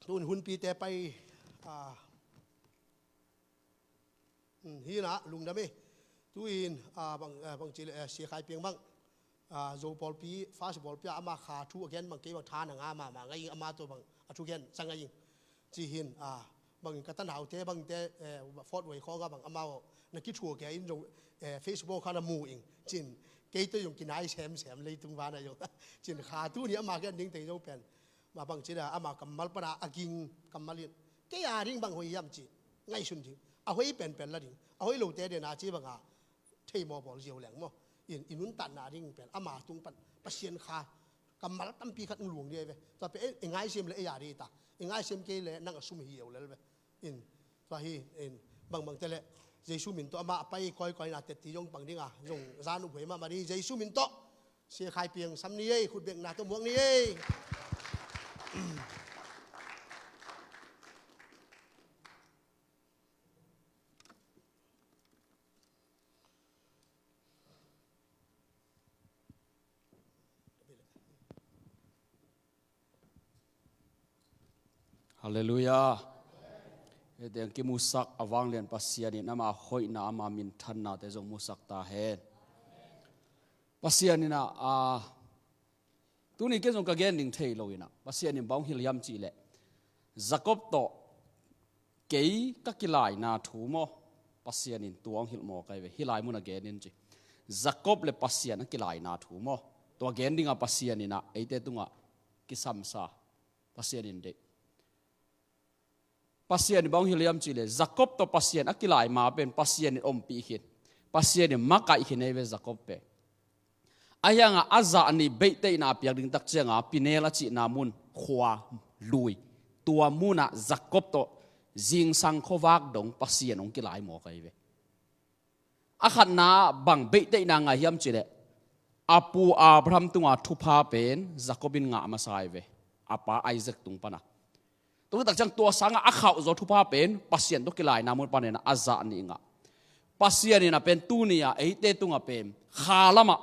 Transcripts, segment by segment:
ตุนหุ่นปีแต่ไปฮีนะลุงดำไม่ตุนบางจีเสียขายเพียงบ้างโจบอลปีฟาสบอลปีอามาขาทุกเกนบางเกี่ยวทานงามาไงอามาตัวบางทุกเกนสังไงจีหินบางกตันหาวเตบางเตฟอร์ดไว้ข้อก็บางอามานักกีฬาแกอินจงเฟซบุ๊กข้านามูอิงจินเกย์ตัวยังกินไอแซมเลยตรงวันนั้นยังจินขาทุนี้อามาแกดิ้งเตยจงเป็นมาบางจีอามากัมมัลปนาอากิงกัมมัลินเกย์อาริงบางหอยยำจีไงสุนจีเอาหอยเป็นละดิ้งเอาหอยโลเตเดนาจีบางเทมอบอลเจียวแหลงมั้งอินุนตันนาดิ้งเป็นอามาตุงปันปัสเซียนขากัมมัลตั้มปีขัดหลวงเดียวไปแต่เป็นไงเสียมเลยยาดีตาไงเสียมเกย์เลยนั่งสุ่มเหี่ยวเลยไปตัวฮีบางเตะเยซูมินโตอามาไปคอยนาเตติยงปังดิ้งยงจานุเผยมาดีเยซูมินโตเสียขายเพียงซ้ำนี้ขุดเบียงนาตัวม่วงนี้ฮาเลลูยาเดี๋ยวกิมุสักอวังเลียนปัสเซียนี่น้ำมาหอยน้ำมามินทันนาแต่จงมุสักตาเห็นปัสเซียนี่นะตัวนี้ก็จงกระเกนดิ่งเทโลยนะปัสเซียนี่บ้องหิลยำจีเละจักบโตเกยกักิลายนาถูโมปัสเซียนี่ตัวหิลโมกันไปหิลายมุนเกนินจีจักบเลปัสเซียนกิลายนาถูโมตัวเกนดิ่งปัสเซียนี่นะไอเตตุงะกิสัมซาปัสเซียนินเดpasien bang hiliam chile jacob to pasien akilai ma ben pasien om pi hin pasien makai hin eve jacob pe ayanga aza ani beite na piak ding tak chenga pinela chi namun khwa lui tua muna jacob to jing sang khowak dong pasien ong kilai mo kai ve akhat na bang beite na nga hiam chile apu abraham tunga thupa pen jacobin nga masai ve apa isaac tung panaตัวตักจังตัวสังอาข่าวจอทุพาเป็นปัสเซียนตัวกิลายนามุนปานเนนะอาจารย์นี่งะปัสเซียนนี่นะเป็นตู้นี่ไอเตตุงะเป็นขาลามะ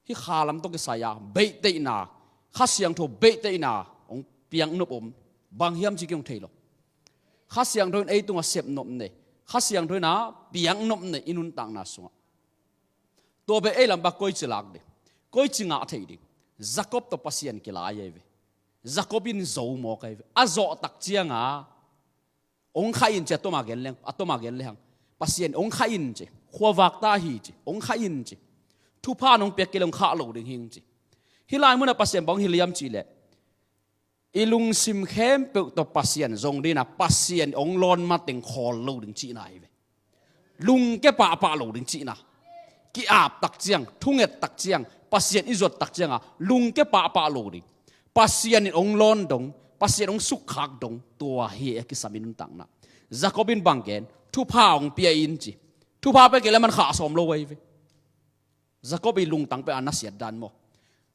ที่ขาลามต้องกิสายาเบตเตนาข้าเสียงโทเบตเตนาองเปียงนุบอมบางเฮียมจิกงเทลข้าเสียงโทไอตุงะเสพนบเนี่ยข้าเสียงโทนะเปียงนบเนี่ยอินุนตังนาสุงตัวเบไอลำบากก้อยจิลักเดก้อยจิงะเทดิจักบตัวปัสเซียนกิลายเวJacobin zo mo kai azo tak chianga ong khain che to ma gen leng atoma gen leng pasien ong khain che khowak ta hi che ong khain che thu pha nong pek kelong kha lo ding hing che hilai mun pasien bang hiliam chi le ilung sim khem pe to pasien zong dina pasien ong lon ma teng khol lo ding chi nai ve lung ke pa lo ding chi na ki ap tak chiang thunget tak chiang pasien izot tak chianga lung ke pa lo ding pasien ong lon dong pasien ong sukhak dong tua hi ekisamin tang na jacobin bangken thu pha ong pia in chi thu pha pe kele man kha som lo wei ve jacobi lung tang pe anasiat dan mo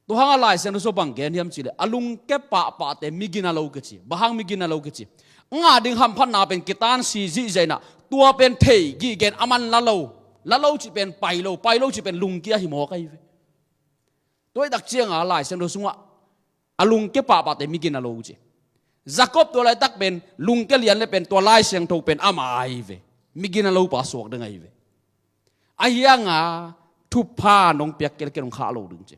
to hanga lai sen so bangken hiam chi le alung ke pa te migina lo ke chi bahang migina lo ke chi nga ding hamphatna pen kitan si ji jaina tua pen thei gi gen aman la lo chi pen pai lo chi pen lung kia hi mo kai ve toy dak chiang a lai sen so sunga alung ke pa te migin alo je jacob to lai tak ben lung ke lian le pen to lai siang tho pen amai ve migin alo pa sok de ngai ve ayanga thu pha nong pek ke nong kha lo dung je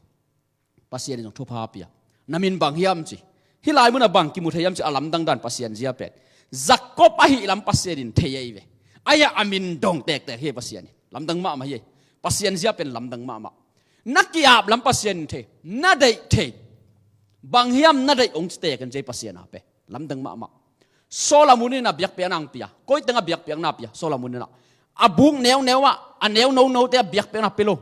pasien nong thu pha pia namin bang hiam chi hilai mun bang ki mu thayam chi alam dang dan pasien zia pet jacob a hi lam pasien in thei ve aya amin dong tek he pasien lam dang ma ye pasien zia pen lam dang ma nakiap lam pasien the na dei the bang hiam na dai ong ste kan jai pasien ape lam dang ma solamun na biak pe nang pia koi tanga biak pe na pia solamun na abung new wa a new no te biak pe na pelo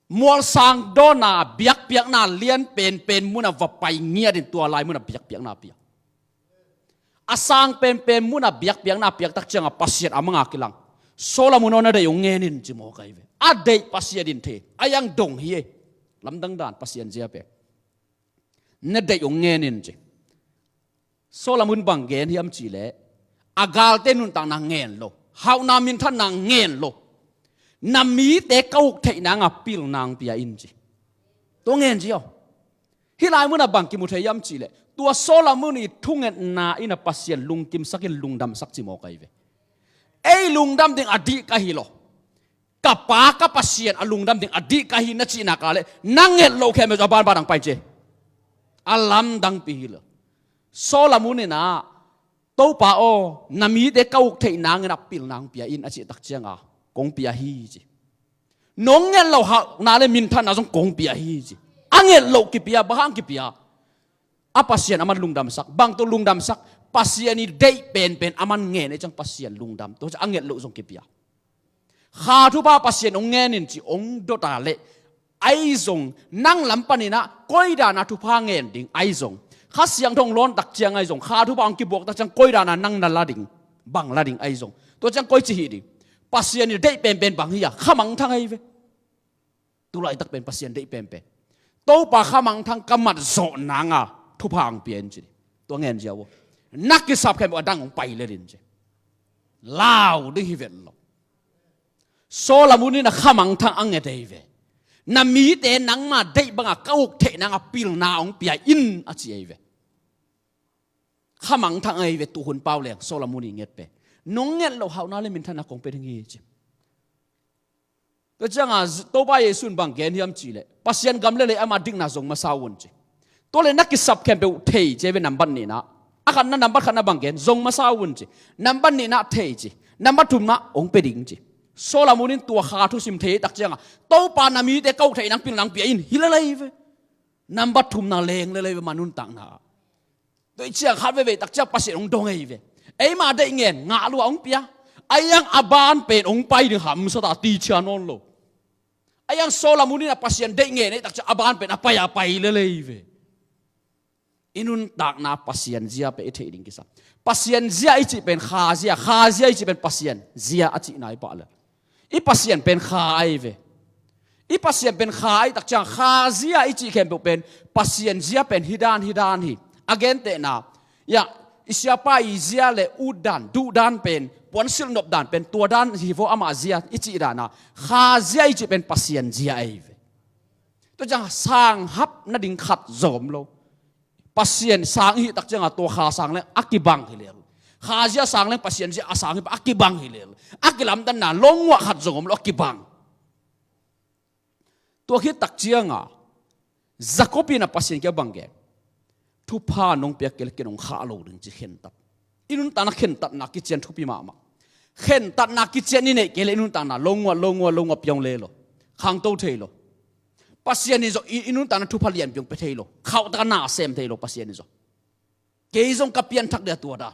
mol sang do na biak pe na lian pen mun va pai ngia din tua lai mun biak pe na pia asang pen mun biak pe na pia tak changa pasien amanga kilang solamun na dai ong ngenin ji mo kai ve a dai pasien din the ayang dong hi lam dang dan pasien jia pe na dai ong ngenin je solamun bang gen hiam chi le agal te nun tang na ngen lo hau na min than na ngen lo na mi te kau thei na nga pil nang pia in ji to ngen ji yo hi lai mun abang ki mu thei yam chi le tua so la mun ni thungen na ina pasien lung kim sakin lungdam sak chi mo kai ve ei lungdam ding adi ka hi lo kapa ka pasien alungdam ding adi ka hi na chi na ka le nangel lo khe me ban barang pai che alam dang pi hi lo so la mun ni na to pa o nami de kau thei nang na pil nang pia in achi tak chianga kong pia hi chi nong ngel lo ha na le min than na jong kong pia hi chi angel lo ki pia bahang ki pia apasian aman lungdam sak bang to lungdam sak pasian ni dei pen aman nge ne chang pasian lungdam to angel lo jong ki pia kha thu ba pasien ong nge nin chi ong do ta le ai jong nang lam panina koi da na thu pha ngen ding ai jong kha siang thong lon tak chiang ai jong kha thu ba ang ki bok ta chang koi da na nang na la ding bang la ding ai jong to chang koi chi hi ding pasien ni dei pen bang hi ya khamang thang ai ve tu lai tak pen pasien dei pen to pa khamang thang kamat zo nanga thu phang pian chi to ngen jawo nak ki sap khem adang ong pai le rin che lao de hi vet lo so la mun ni na khamang thang ang e dei ve na mi te nang ma dei banga kauk the nanga pil na ong pia in a chi ai ve khamang thang ai ve tu hun pau leng so la mun ni nget pe nong nget lo hau na le min thana kong pe ngi chi to changa to ba yesun bang gen hiam chi le pasien gam le ama ding na zong ma sawun chi to le nak ki sap khem pe thei che ve nam ban ni na akan na number khan na bang gen zong ma sawun chi number ni na thei chi number thum na ong pe ding chi so la munin tua kha thu sim thei tak changa to pa na mi te kau thei nang pil nang pi in hilalai ve number thum na leng le ve manun tang na to chia khat ve tak cha pasien ong dong ei ve ei ma dei ngen nga lu ong pia ayang aban pen ong pai ding ham sa ta ti chia non lo ayang so la munin na pasien dei ngen nei tak cha aban pen apaya pai le ve inun tak na pasien zia pe thei ding kisa pasien zia ichi pen kha zia ichi pen pasien zia achi nai pa la i pasien pen kha ai ve i pasien pen kha ai tak chang kha zia ichi khem pen pasien zia pen hidan hi again te na ya isya pa i zia le udan du dan pen pon sil nop dan pen tua dan hi vo ama zia ichi dana kha zia ichi pen pasien zia ai ve to chang sang hap na ding khat zom lo pasien sang hi tak changa to kha sang le akibang hi le kha zia sang le pasien zia asang hi akibang hi le akilam dan na longwa khat zom lo akibang to khi tak chianga zakopi na pasien ke bangge thu pha nong pek kel ke nong kha lo ding chi khen tat inun ta na khen tat na ki chen thu pi ma khen tat na ki chen ni nei ke le inun ta na longwa pyong le lo khang to thei lo pasien ni zo inun ta na thu phalian pyong pe thei lo khau ta na sem thei lo pasien ni zo ke zong ka pian thak de tua da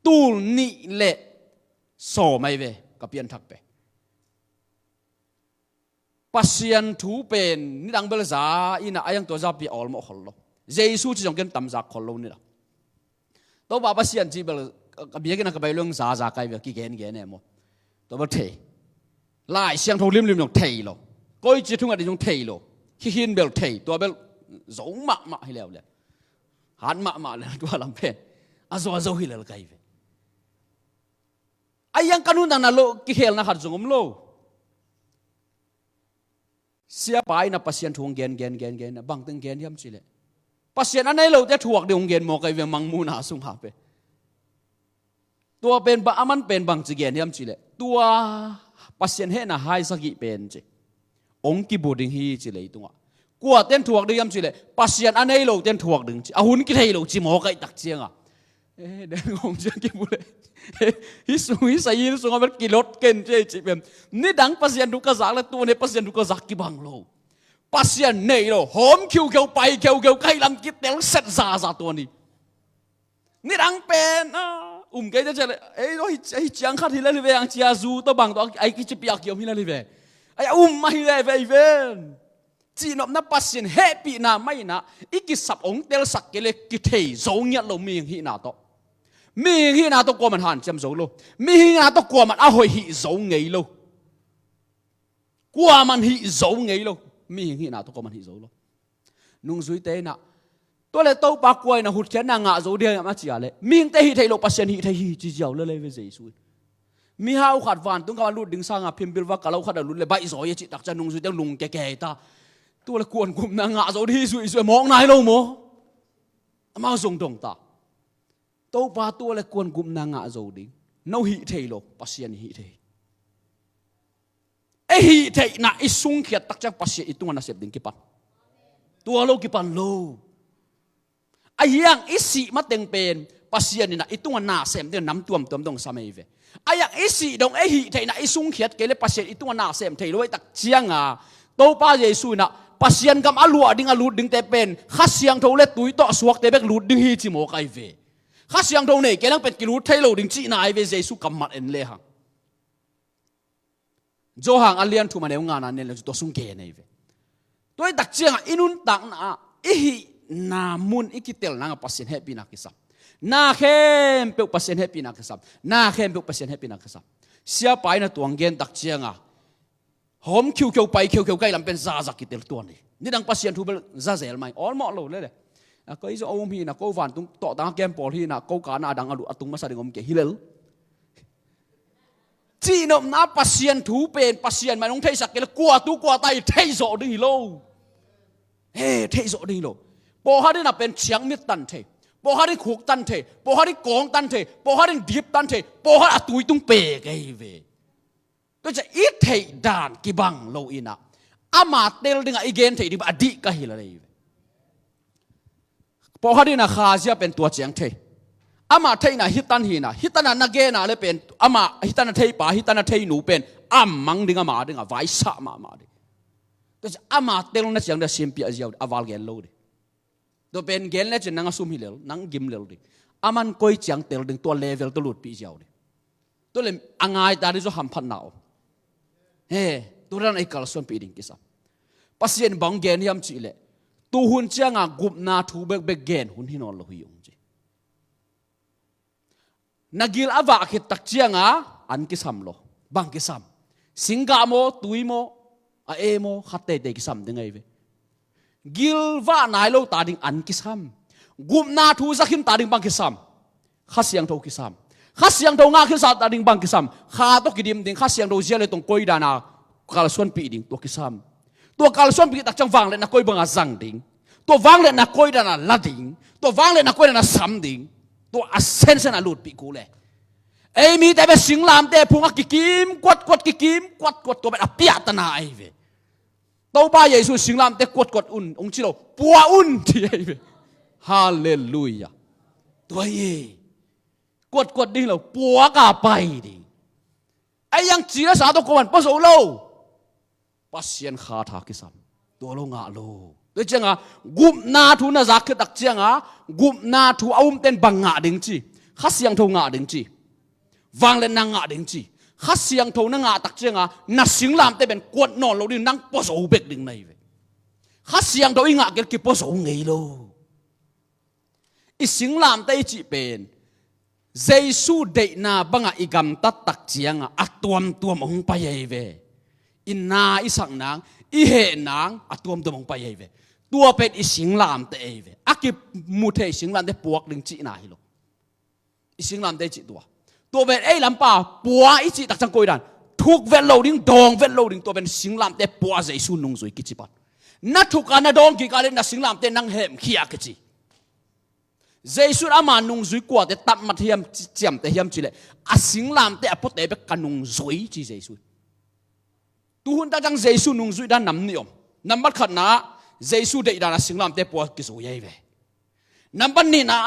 tul ni le so mai ve ka pian thak pe pasien thu pen ni dang bel za ina ayang to za pi ol mo khol lo Jesu chi jong ken tam za khol lo ni la to ba pasien chi bel ka bia ken ka bai long za kai ve ki gen ne mo to ba thei lai siang tho lim yong thei lo koi chi thung a di yong thei lo khi hin bel thei to bel zong ma hi lew le han ma le to lam pen a zo hi le kai ve ayang kanun dang na lo ki hel na khat zongom lo sia pai na pasien thung gen bang teng gen yam chi le pasien anai lo te thuak de ong gen mo kai ve mang mu na sung ha pe tua pen ba aman pen bang chi gen yam chi le tua pasien he na hai sa gi pen chi ong ki boding hi chi le tunga kwa ten thuak de yam chi le pasien anai lo ten thuak ding chi a hun ki thei lo chi mo kai tak chianga de ngong chiang ki bu le hi sui sai yin sung a kilot ken che chi pem ni dang pasien du ka zak la tu ne pasien du ka zak ki bang lo pasien nei lo hom kiu pai kiu kai lam ki tel set za to ni dang pen cái đó là ấy nó ấy chẳng khác thì lên về anh chia du tao bằng đó ấy cái chip bạc kiểu như lên về ấy mày về về chỉ nó passion happy na mày na ít cái sập ống tel sạc cái cái thể giống như là mình hi nào to qua mình hàn chăm giống luôn mình hi nào to qua mình hồi hi giống ngay luôn qua mình hi giống ngay luôn mình hi nào to qua mình hi giống luôn nung dưới té na tôi lại tàu bạc quay na hụt chén na ngã dấu điên mà chỉ là miếng tê hi thấy lộ pasien hi thấy chỉ giàu lên với Jesu mi hao khát van tung cả lút đứng sang à phim bil vác cả lâu khát lút lại bay giỏi chỉ đặt chân nung dưới tiếng lùng kè ta ตัวละกวนกุมนางะโจดีสวยมองนายโลโมมาส่งตรงตาตัวปาตัวละกวนกุมนางะโจดีน้าหิเทโลปัสยานิหิเทหิเทน่ะอิสุงเขียดตักจังปัสยาอิตุงน่ะเสพดิ้งกิปันตัวโลกิปันโลไอ้ยังอิสิมาเต็งเป็นปัสยานี่น่ะอิตุงน่ะเสพเดี๋ยวน้ำตัวมดงสมัยเวไอ้ยังอิสิดงหิเทน่ะอิสุงเขียดเกลปัสยาอิตุงน่ะเสพเทโลไอ้ตักเจียงอ่ะตัวปาเยซูน่ะpasien kam alua ding alut ding te pen khasiang tho le tui to suak te bek lut ding hi chi mo kai ve khasiang tho nei kelang pet kilut thailo ding chi na ai ve jesu kam mat en le hang jo hang alian thu maneu nga na ne le to sung ke nei ve toi dak chiang inun tak na i hi na mun ikitel na pasien happy na kisam na khem pe pasien happy na kisam na khem pe pasien happy na kisam sia pai na tuang gen dak chiang hom kiu pai kiu kai lam pen za kitel tuan ni dang pasien thu bel za zel mai all mo lo le ko iso om hi na ko van tung to ta kem pol hi na ko ka na dang alu atung ma sa ding om ke hilel chi nom na pasien thu pen pasien ma nong thei sak ke kwa tu kwa tai thei zo ding hi lo he thei zo ding lo po ha na pen chiang mit tan thei po ha ri khuk tan thei po ha ri kong tan thei po ha ri dip tan thei po ha atui tung pe kai veตัวจะอีเทดานกิบังโลอินะอามาเตลดึงอีเกนเทดิบอดีก็ฮิลเลยพอฮาดินาคาเซียเป็นตัวเจียงเทอามาเทนะฮิตันฮีนะฮิตันนักเกนะเลยเป็นอามาฮิตันเทป่าฮิตันเทหนูเป็นอามังดึงอามาดึงอาไว้สะมาดิตัวจะอามาเตลนั่นเสียงเดชิมพิอาเจียวอาวาลเกนโลดิตัวเป็นเกนเล่จะนั่งซุ่มฮิเลลนั่งกิมเลลดิอามันก้อยเจียงเตลดึงตัวเลเวลตัวหลุดปีเจียวดิตัวเลยอ่างไงตาดิโจหัมพันนาวเฮ้ตัวนั้นไอ้กัลส่วนปีดิ่งกิสับปัสยันบังเกนยามจีเล่ตัวหุ่นเจ้างากุบนาทูเบกเกนหุ่นที่นอนลอยยงจีนักกิลอาวะคิดตักเจ้างาอันกิสัมโลบังกิสัมสิงกาโมตุยโมเอโมขัดเตะกิสัมยังไงเวกิลว่านายโลตาดิ่งอันกิสัมกุบนาทูสักขินตาดิ่งบังกิสัมข้าเสียงโทกิสัมข้าเสียงโดงาขึ้นสัตว์ดิ่งบังกิสัมข้าต้องกิดิมดิ่งข้าเสียงโดเจียเลยตรงก้อยดานากัลส่วนปีดิ่งตัวกิสัมตัวกัลส่วนปีตักจังวังเลยนักก้อยบังอาจังดิ่งตัววังเลยนักก้อยดานาละดิ่งตัววังเลยนักก้อยดานาซ้ำดิ่งตัวอัศเซนเซนาลุดปีกูเลยไอ้มีแต่เป็นสิงลามแต่พุงกิกิมกวดตัวเป็นอภิอัตนาไอ้เวตัวป้าเยซูสิงลามแต่กวดอุ่นองค์ชิโร่ปัวอุ่นที่ไอ้เวฮาเลลูยาตัวเย่กดดิ่งเราปัวกาไปดิไอ้ยังจีนสาตัวกวนปัสโอโลปัสเซียนขาทากิสัมตัวโลงาโลด้วยจังอ่ะกุมนาทูน่าจักคือตักจังอ่ะกุมนาทูเอาเต็นบังงาดิ่งจีข้าเสียงทูงาดิ่งจีวางเล่นนางงาดิ่งจีข้าเสียงทูนางงาตักจังอ่ะนักสิงลามเต็นเป็นกวดนอนเราดินั่งปัสโอเบกดิ่งในเวข้าเสียงทูอิงอ่ะเกี่ยวกับปัสโอไงโลอีสิงลามเต็นจีเป็นเจสูเดนาบังอิกำตัดตักเจียงอัตวมตัวมงไปเวอินนาอิสังนางอิเหนางอัตวมตัวมงไปเวตัวเป็นอิสิงลามเตเวอักิมุเทสิงลามเตปวกดึงจีนาฮิโลอิสิงลามเตจีตัวเป็นไอ้ลำป่าปัวอิจิตักจังโกยดันทุกเวลโลดิ้งดองเวลโลดิ้งตัวเป็นสิงลามเตปัวเจสูนุงซุยกิจิปันนัททุกการนัดองกิการเล่นนัสิงลามเตนังเฮมขี้อากิจิเจสุอามานุงซุยกว่าแต่ตัดมาเทียมเจียมแต่เทียมจีเลยอาสิงลามแต่พุทธเอเบกันุงซุยจีเจสุตัวหุ่นตาจังเจสุนุงซุยด้านน้ำนิยมน้ำบัดขัดนะเจสุเดด้านอาสิงลามแต่ปัวกิสุยเวน้ำบัดนี่นะ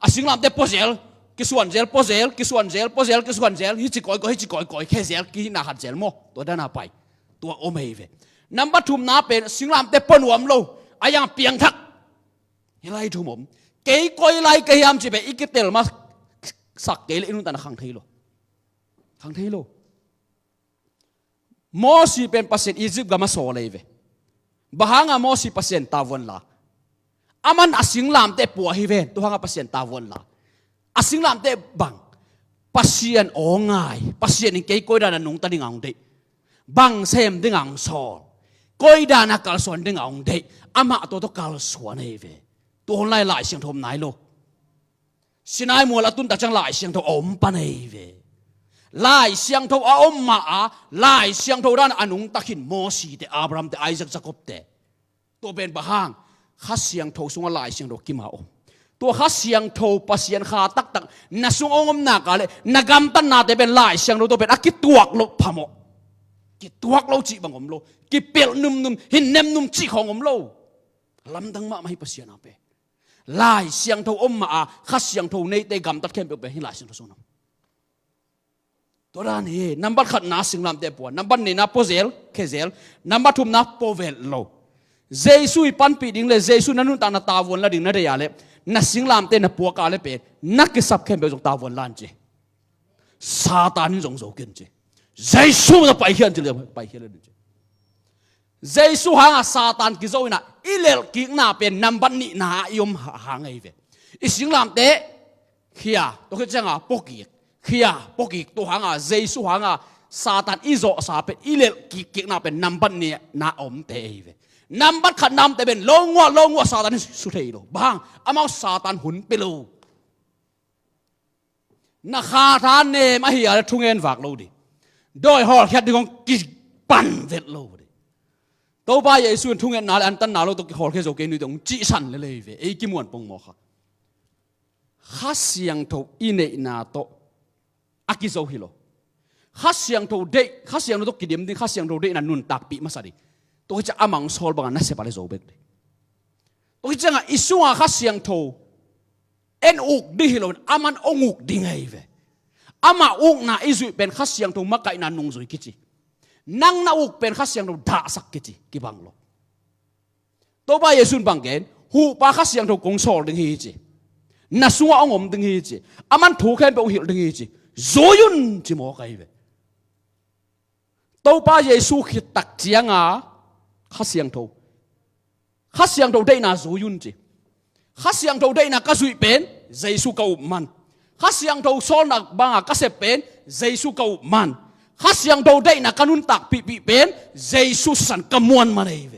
อาสิงลามแต่ปัวเจลกิส่วนเจลปัวเจลกิส่วนเจลปัวเจลกิส่วนเจลฮิจิกอยแค่เจลกินาหัดเจลโมตัวด้านไปตัวโอเมเวน้ำบัดทุ่มน้าเป็นสิงลามแต่ปนวมโลอายังเปียงทักอะไรทุ่มผมเกยกอยไลเกยามจีเปอีกเตลมาสักเกลินุตันขังเทโลโมสีเป็นเปอร์เซ็นต์อียิปต์ก็มาโซเลยเวบางอ่ะโมสีเปอร์เซ็นต์ตาวันละอามันอาสิงลามเตปัวฮิเวนตัวห่างเปอร์เซ็นต์ตาวันละอาสิงลามเตบังเปอร์เซ็นต์โอ้ง่ายเปอร์เซ็นต์เกยกอยดานุงตันดิ่งอังเดบังเซมดิ่งอังโซกอยดานักการสวนดิ่งอังเดอามาตัวการสวนเอเวตัวคนไล่หลายเสียงทมไหนโลสินายมัวละตุนตักจังหลายเสียงทมอมปนเอเวหลายเสียงทมอมมาหลายเสียงทมด้านอนุงตักหินโมสีแต่อับรามแต่ไอซักจักบแต่ ตัวเป็นบะฮังข้าเสียงโทสุงลายเสียงดอกกิมาอมตัวข้าเสียงโทปัสยันขาตักนัสุงองมนักอะไรนักำตันนาแต่เป็นลายเสียงตัวเป็นกิตัวกลบพามอกิตัวกลบจีบังอมโลกิเปลนุ่มหินเนมนุ่มจีของอมโลลำดังมาไม่ปัสยันอาเปลายเสียงโทอมมาข้าเสียงโทในแต่กำตัดเข้มไปหินลายเสียงโทสุงตัวนั้นเฮนับบัตรขัดนาสิงลำเตปวนนับบัตรนี่นับโปเซลเคเซลนับบัตรทุมนับโปเวลโลเจสุยปันปีดิ่งเลยเจสุนั้นนุ่นตานาตาวนละดิ่งนั่นเดียเลยนัสิงลำเตนับปัวกาเลยเป็นนักกิสับเข้มไปจงตาวนลันเจซาตานจงโจกินเจเจสุนับไปเฮียนเจเลยไปเฮียนเลยเจเจสุหางซาตานกิโจน่ะอิเลลกิงน่าเป็นนับบัตรนี่น่ายมหางไอเวอิสิงลำเตเฮียตัวเขาจะงาปกิขี้ยปกิกตัวหางเจสุหางซาตานอิโจซาเป็นอิเลลกิกน่าเป็นนับบัตรนี่น่าอมเตไอเวนับบัตรขัดนำแต่เป็นลงวัวซาตานสุดท้ายโลบางอามาซาตานหุ่นไปโลนักขาทานเนมาเหียทุ่งเงินฝากโลดิโดยหอแค่ดึงกิปันเวทโลดิตัวป้าเยซูทุ่งเงินนาอันตันนาโลตัวหอแค่โจเกนุยตรงจีสันเลยเวไอ้กิมวนปงโมค่ะข้าเสียงทูอินเนนาโตอากิโซฮิโลข้าเสียงทูเดข้าเสียงทูกิเดียมดิข้าเสียงทูเดนันนุนตักปีมาซาดิตัวจะอามังโซลบางนัสเซปาเลโซเบกตัวจะงาอิสุงอาข้าเสียงโทเอ็นอุกดิฮิโลนอามันองุกดิไงเวอามาอุกนาอิสุเป็นข้าเสียงโทมักไก่นันนุงซุยกิจินังนาอุกเป็นข้าเสียงโทด่าสักกิจิกิบังโลตัวไปเยซุนบังเกนหูปาข้าเสียงโทกงโซลดิฮิจินัสุงอาองมดิฮิจิอามันถูกแค่เป็นอุหิลดิฮิจิโซยุนจิโมไกเวตัวไปเยซูคิดตักเจียงอาข้าเสียงโทได้น่าสู้ยุนจีข้าเสียงโทได้น่าก็สุยเป็นเจสุก้ามันข้าเสียงโทโซนนักบางก็เสพเป็นเจสุก้ามันข้าเสียงโทได้น่าก็นุนตักปีเป็นเจสุสันกมวนมาเลยเว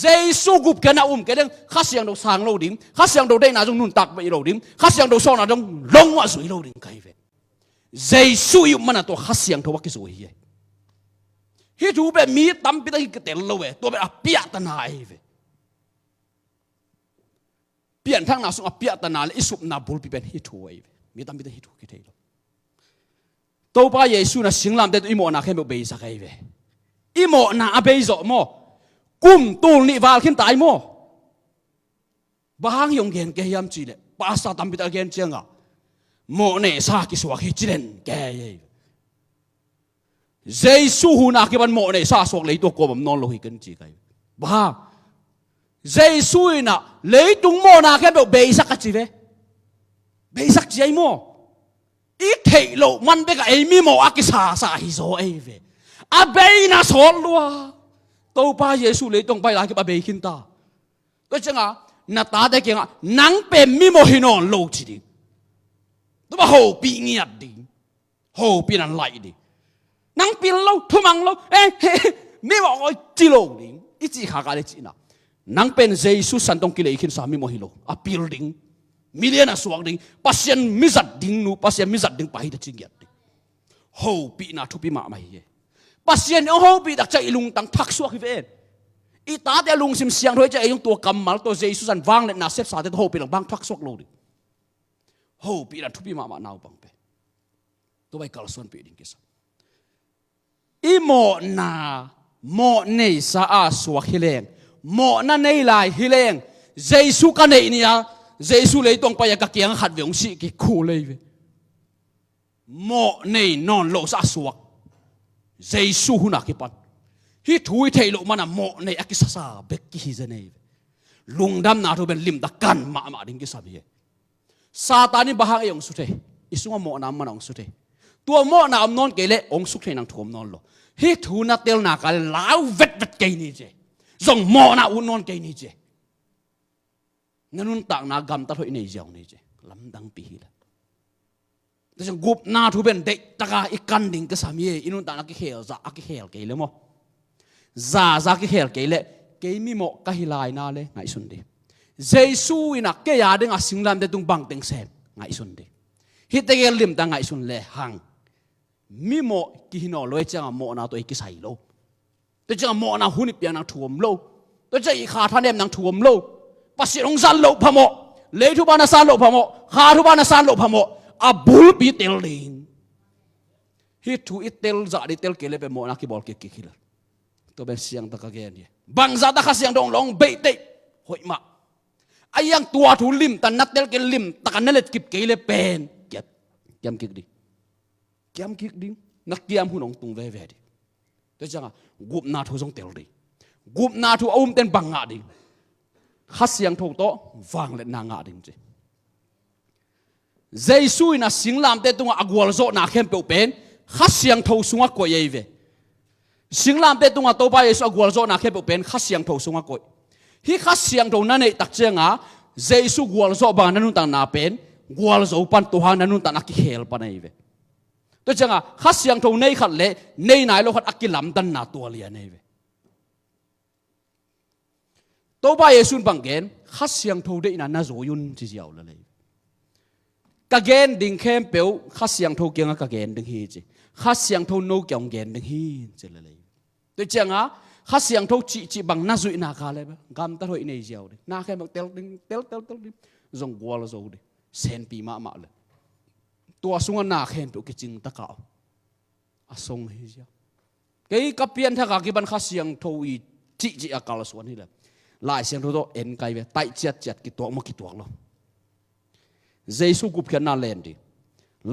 เจสุกุบกันน่ากันเด้งข้าเสียงโทสางโลดิมข้าเสียงโทได้น่าจงนุนตักไปโลดิมข้าเสียงโทโซนน่าจงลงว่าสุยโลดิมใครเวเจสุยุมันน่ะตัวข้าเสียงโทว่ากิสุยเฮฮิทูเป็นมีตั้มปิดกิเตลโลเวตัวเป็นอภิยตนาเอเวเปลี่ยนทั้งนาสุอภิยตนาและอิสุปนาบุลปีเป็นฮิทูเอเวมีตั้มปิดฮิทูกิเตลตัวป้าเยซูน่ะสิงลำแต่ตัวอิโมนาแค่ไม่เบย์สักเอเวอิโมนาอเบย์โจโมกุมตูลนิวาลขึ้นตายโมบางยงเกนเกยามจีเลภาษาตั้มปิดเกนเจียงอ่ะโมเนซากิสวากิจิเลนแกเอเจสุหูนักกิบันโมเนซาสวกเลยตัวกบมนอนโลหิกันจีกันบ้าเจสุน่ะเลยตุงโมนักแค่แบบเบสักจีเวเบสักจีไอโมอีเทโลมันเบกไอมีโมอากิสาฮิโซเอเวอาเบย์น่ะสอนลัวตัวป้าเยซูเลยตุงไปลากิบอาเบย์ขินตาตัวจังอ่ะนาตาได้เก่งอ่ะนังเป็นมีโมฮินอนโลจีดิตัวบ้าโหปีเงียบดิโหปีนันไหลดินังปีนเราทุ่มังเราไม่บอกว่าจีโร่ดิอีจีขากาเลจีน่ะนังเป็นเจสุสันตงกิเลขินสามีโมฮิโลอ่ะปีลดิงมิเลนะสวกดิงปัสยันมิจัดดิงนูปัสยันมิจัดดิงไปที่จิงเกียดดิโหปีน่ะทุบปีมาไม่เย่ปัสยันโหปีดักใจลุงตั้งทักสวกฮิเวนอีตาแต่ลุงซิมเสียงด้วยใจยงตัวกำมัลตัวเจสุสันวางเลยน่ะเซฟสาแต่โหปีหลังบางทักสวกโลดิโหปีน่ะทุบปีมาหนาวบังเปตัวไปกาลส่วนปีดิงกิสอีโมนาโมเนซาอาสวกฮิเลงโมนาเนลายฮิเลงเจสุกันเนนี่อะเจสุเลยต้องไปกับเกียงขัดเวียงสิกิคูเลยโมเนนอนโลซาสวกเจสุหุนักกิปันฮิทุยเทโลมันอะโมเนอกิซาเบกกิฮิเจเนลุงดำนาทุเป็นลิมตะกันมาดิงกิสามีซาตานี่บ้าเองสุดเทอิสุงโมนามันองสุดเทตัวโมนาอมนอนเกลเลองสุดเทนังถ่วมนอนโลฮิทูนัดเตลนักลาวเวทเกยนี่เจจงโมนาอุนนอนเกยนี่เจนั่นตักนักกำตัดหัวนี่เจ้านี่เจลำดังปีละแต่จังกุบนาทุเป็นเด็กตะกาอีกันดิ่งก็สามีอินุตักนักเขียวจะอักเขียวเกยเลยมั้งจะเขียวเกยเลยเกยมีโมกะฮิลายนาเลยไงสุนดีเจสุอินักเกยาดึงอาสิงลำเดตุงบังเต็งเซมไงสุนดีฮิตเตเกลิมตังไงสุนเลยหังมีโมกินอลอยจังโมนาตัวเอกใส่โลแต่จังโมนาหุ่นเปียนักถ่วมโลต ตัวใจขาท่านเอ็มนังถ่วมโลปัสสิองซันโลพะโมเลทุบานาซานโลพะโมขาทุบานาซานโลพะโมอับบุลปีเตลลิงฮิทูอิเตลจะดิเตลเกเลเปโมนักกีบอลเกกิคิลตัวเป็นเสียงตะกะเกนเนี่ยบางซาตะข้าเสียงดงลงเบยเตหอยมาไอ้ยังตัวทุลิมตันนัดเตลเกลิมตะกันนั่นเลยกิบเกเลเป็นเก็บเกมกิกดินักเกียมหุ่นองตุงเวเวดิตัวจังอ่ะกุบนาทุจงเตลดิกุบนาทุเอาเต็นบังงาดิข้าเสียงทุกโตวางเล็ดนางาดิจีเจสุยน่ะสิงลามเตตุงอากวลโซนาเข้มเปเป็นข้าเสียงทุสุงกวยเยเวสิงลามเตตุงอโตไปเยสุอากวลโซนาเข้มเปเป็นข้าเสียงทุสุงกวยฮิข้าเสียงทุนั่นเองตักเจงอ่ะเจสุกวลโซบางนั่นนุ่นตังนาเป็นกวลโซปันตัวหานั่นนุ่นตังนักเขลปันเยเวตัวจังอ่ะข้าเสียงทุในขัดเละในไหนโลขัดอักกิลำตันนาตัวเลียนเยเวตัวไปเยสุนบังเกนข้าเสียงทุได้อินานาโจยุนที่เจียวเลยกะเกนดิ่งเข้มเปียวข้าเสียงทุเกียงกะเกนดิ่งฮีจีข้าเสียงทุโนเกียงเกนดิ่งฮีจีเลยตัวจังอ่ะข้าเสียงทุจีบังนาจุยนาคาเลยกำตัดหัวอินเดียเลยนาแค่บังเตลดิ่งเตลดิ่งจงกัวละโจดิเซนปีมาเลยตัวสุงนาแค่เปียวกิจิงตะเกาอาทรงฮีจีเกี่ยกับเปลี่ยนถ้ากากิบันข้าเสียงทุอีจีอากาลส่วนนี้เลยลายเสียงทุโตเอ็นไกเวไตเจ็ดกิตัวมากิตัวเราเจสุกุบเขียนนาเลนดิ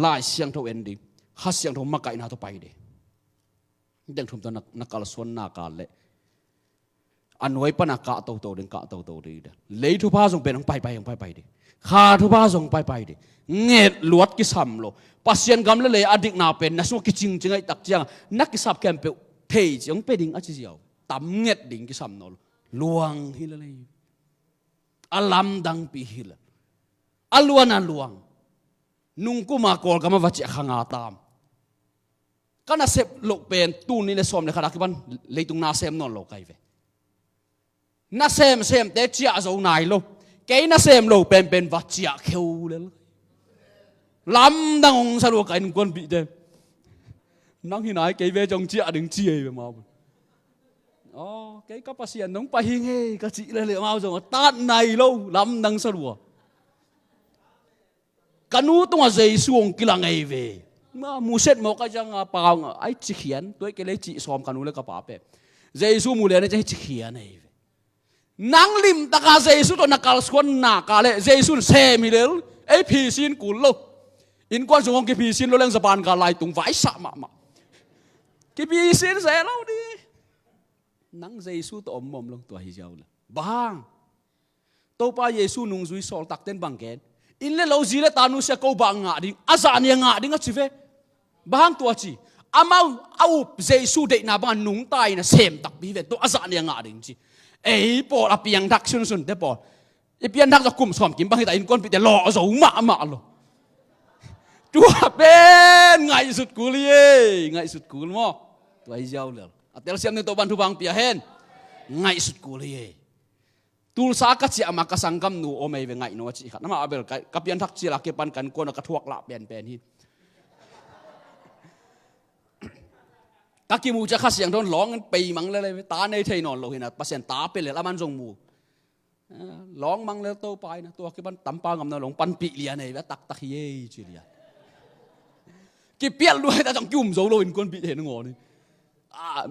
ลายเสียงทุเอ็นดิข้าเสียงทุมาไกนาตัวไปดิเด็กทุ่มตัวนักกาลส่วนนากาลเลยอันไว้ปนักกะโตเดินกะโตดิเลยทุพาส่งเป็นของไปดิข้าทุพาส่งไปดิเงียดลวดกิสัมโลปัสยันกำเลยอดีตนาเป็นนักสู้กิจริงไอ้ตักเจียงนักกิสับแคมเปลเทจงเป็นดิ่งอาชิเจียวต่ำเงียดดิ่งกิสัมโนลวงฮิลเลยอลัมดังปีฮิลอลวนลวงนุ่งกุมากอลกามาวัจเจขังอาตามก็น่าเสพโลกเป็นตูนี่ในสมในขณะที่มันเลยตุงน่าเสพนอนโลกไกเวน่าเสพแต่เจียโจนายโลเกยน่าเสพโลกเป็นวัจเจเขียวเลยลำดังองสะดวกไก่หนึ่งคนปีเดนั่งที่ไหนเกยเวจงเจียดึงเจียไปมาอ๋อเกยก็ภาษีน้องไปเฮงก็จีเลยมาจงตัดในโลลำดังสะดวกกันนู้ตัวเจสุงกิลังไอเวมามูเซตมอกจังปางไอจิเขียนตัวเกเลยจิสอมกันนู้เลยกับป้าเป้เจสุมูเลยเนี่ยจะจิเขียนไอเวนังลิมตะกาเจสุตัวนักการสวนนักการเลยเจสุเซมิเลลไอพีซินกุลโลอินกวนสงฆ์กิพีซินโลเล่งสะพานกาลายตุงไว้สะมากิพีซินเสร็จแล้วดินังเจสุตัวอมลงตัวฮิเจ้าเลยบางตัวป้าเยซูนุ่งซุยสอลตักเต้นบังเกนอินเลโลจีเลตานุเสียกูบังงาดิ้งอาจารย์ยังงาดิ้งอ่ะชิเฟบางตัวจีอามาเอาเจสุเด็กนาบังนุ่งตายนะเสมตักบีเวตัวอาจารย์ยังงาดิ้งจีเอ้ยปอลเปียงดักสุนเดปอลไอเปียงดักจะกุมสอมกินบางทีแต่อินก้นปีแต่หล่อสูงมาโลตัวเป็นไงสุดกูเลยไงสุดกูมั้งตัวไอ้เจ้าเลยเตลเซียมในตัวบันทุบังเปียเห็นไงสุดกูเลยตูลสากัจเจอามากัสังกัมนูโอเมย์เป็นไงโนจิขัดน้ำมาเบลกับยันทักจีลักเก็บปันกันกวนกระทวกละเป็นหินกักกิมูจะข้าเสียงโดนร้องกันปีมังเลยตาในไทยนอนโลหินะเปอร์เซ็นต์ตาเป็นเลยละมันทรงมูร้องมังเลยโตไปนะตัวกี่ปันตั้มปางกับนหลงปันปีเลียในแล้วตักเย่จีเลียกี่เปี้ยนด้วยแต่จังจุ่มโซโลอินกวนปีเห็นงอนี่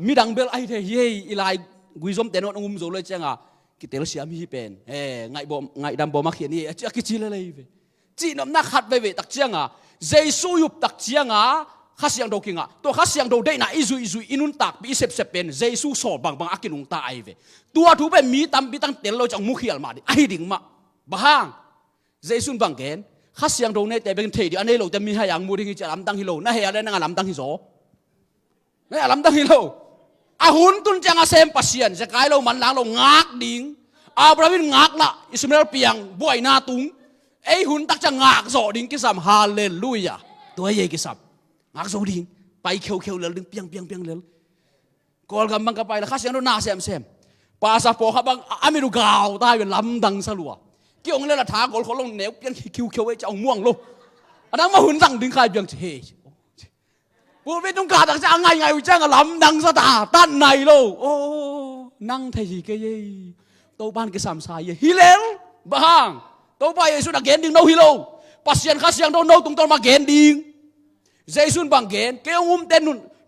มีดังเบลไอเทเย่อีไลกุยซอมเตนอนงุมโซเลยจังกิเตลเสียมีเป็นไงดำบ่มาเขียนนี่จะกิจิเลยจีนนักขัดไปเวตักเจียงเจสุยุบตักเจียงข้าเสียงโดกิงตัวข้าเสียงโดได้น่ะอิจุอินุนตักปีเสพเป็นเจสุสอบบางอากินุงตาไอเวตัวทูเป็นมีตั้งเตลเราจังมุขยาลมาดิไอดิ่งมาบางเจสุนบางเกนข้าเสียงโดเนี่ยแต่เป็นเทดีอันนี้เราจะมีให้ยังมูดิ้งจะลำตั้งฮิโลน่าเฮียอะไรนั่งลำตั้งฮิโซนี่ลำตั้งฮิโลอาหุนตุนจังอาเซมปัสเซียนจะกลายเรามันล้างเรางักดิ่งอาบราวินงักละอิสมาเอลเปียงบ่อยนาตุงไอหุนตักจะงักโซดิ่งกิสัมฮาเลลูยาตัวเย่กิสัมงักโซดิ่งไปเขียวเลยดิ่งเปียงเลยกอลกำบังกับไปแล้วข้าเสียงเราหน้าเซมภาษาโปครับบังอเมริกาใต้เป็นลำดังสลัวเกี่ยวกับเรื่องท้ากอลเขาลงเหนียวเปียงเขียวไว้จะเอาม่วงลงอันนั้นมาหุนสั่งดิ่งใครเปียงเฮปูไม่ต้องการแต่จะไงวิจัยกับลำดังสตาตั้นในโลโอ้ นั่งไทยก็ยัยโตบ้านก็สามสายฮิเลลบ้างโตไปเยซูนักเกนดิ้งโนฮิโลปัสยันข้าเสียงโนตรงต้นมาเกนดิ้งเยซูบางเกนเกี่ยวเต้น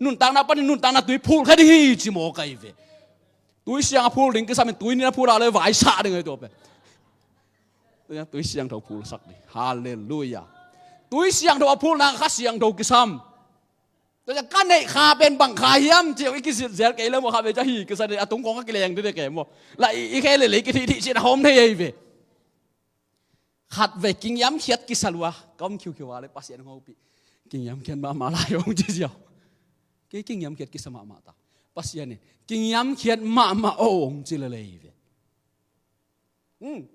นุนต่างนับปันนุนต่างนับตุยพูดแค่ดีจิโมกันอีเวตุยเสียงพูดดิ้งก็สามตุยนี่นะพูดอะไรไหวชาดึงไอ้ตัวเป็นตุยเสียงเราพูดสักดิฮาเลลูยาตุยเสียงเราพูดนะข้าเสียงเราก็ซ้ำแต่จะกันในข้าเป็นบังขายมเจ้าอีกสิ่งเสียเกี่ยวกับข้าเป็นจะหีก็แสดงตุงกองก็เกลียงด้วยเกี่ยวกับและอีกแค่เลยกิที่เสียหอมได้ยังไงขัดเวกิงย้ำเขียดกิสลัวก็มคิวอะไรภาษาของพี่กิงย้ำเขียนมาลายองเจียวกิงย้ำเขียดกิสมาตาภาษาเนี่ยกิงย้ำเขียนมาองเจียวเลย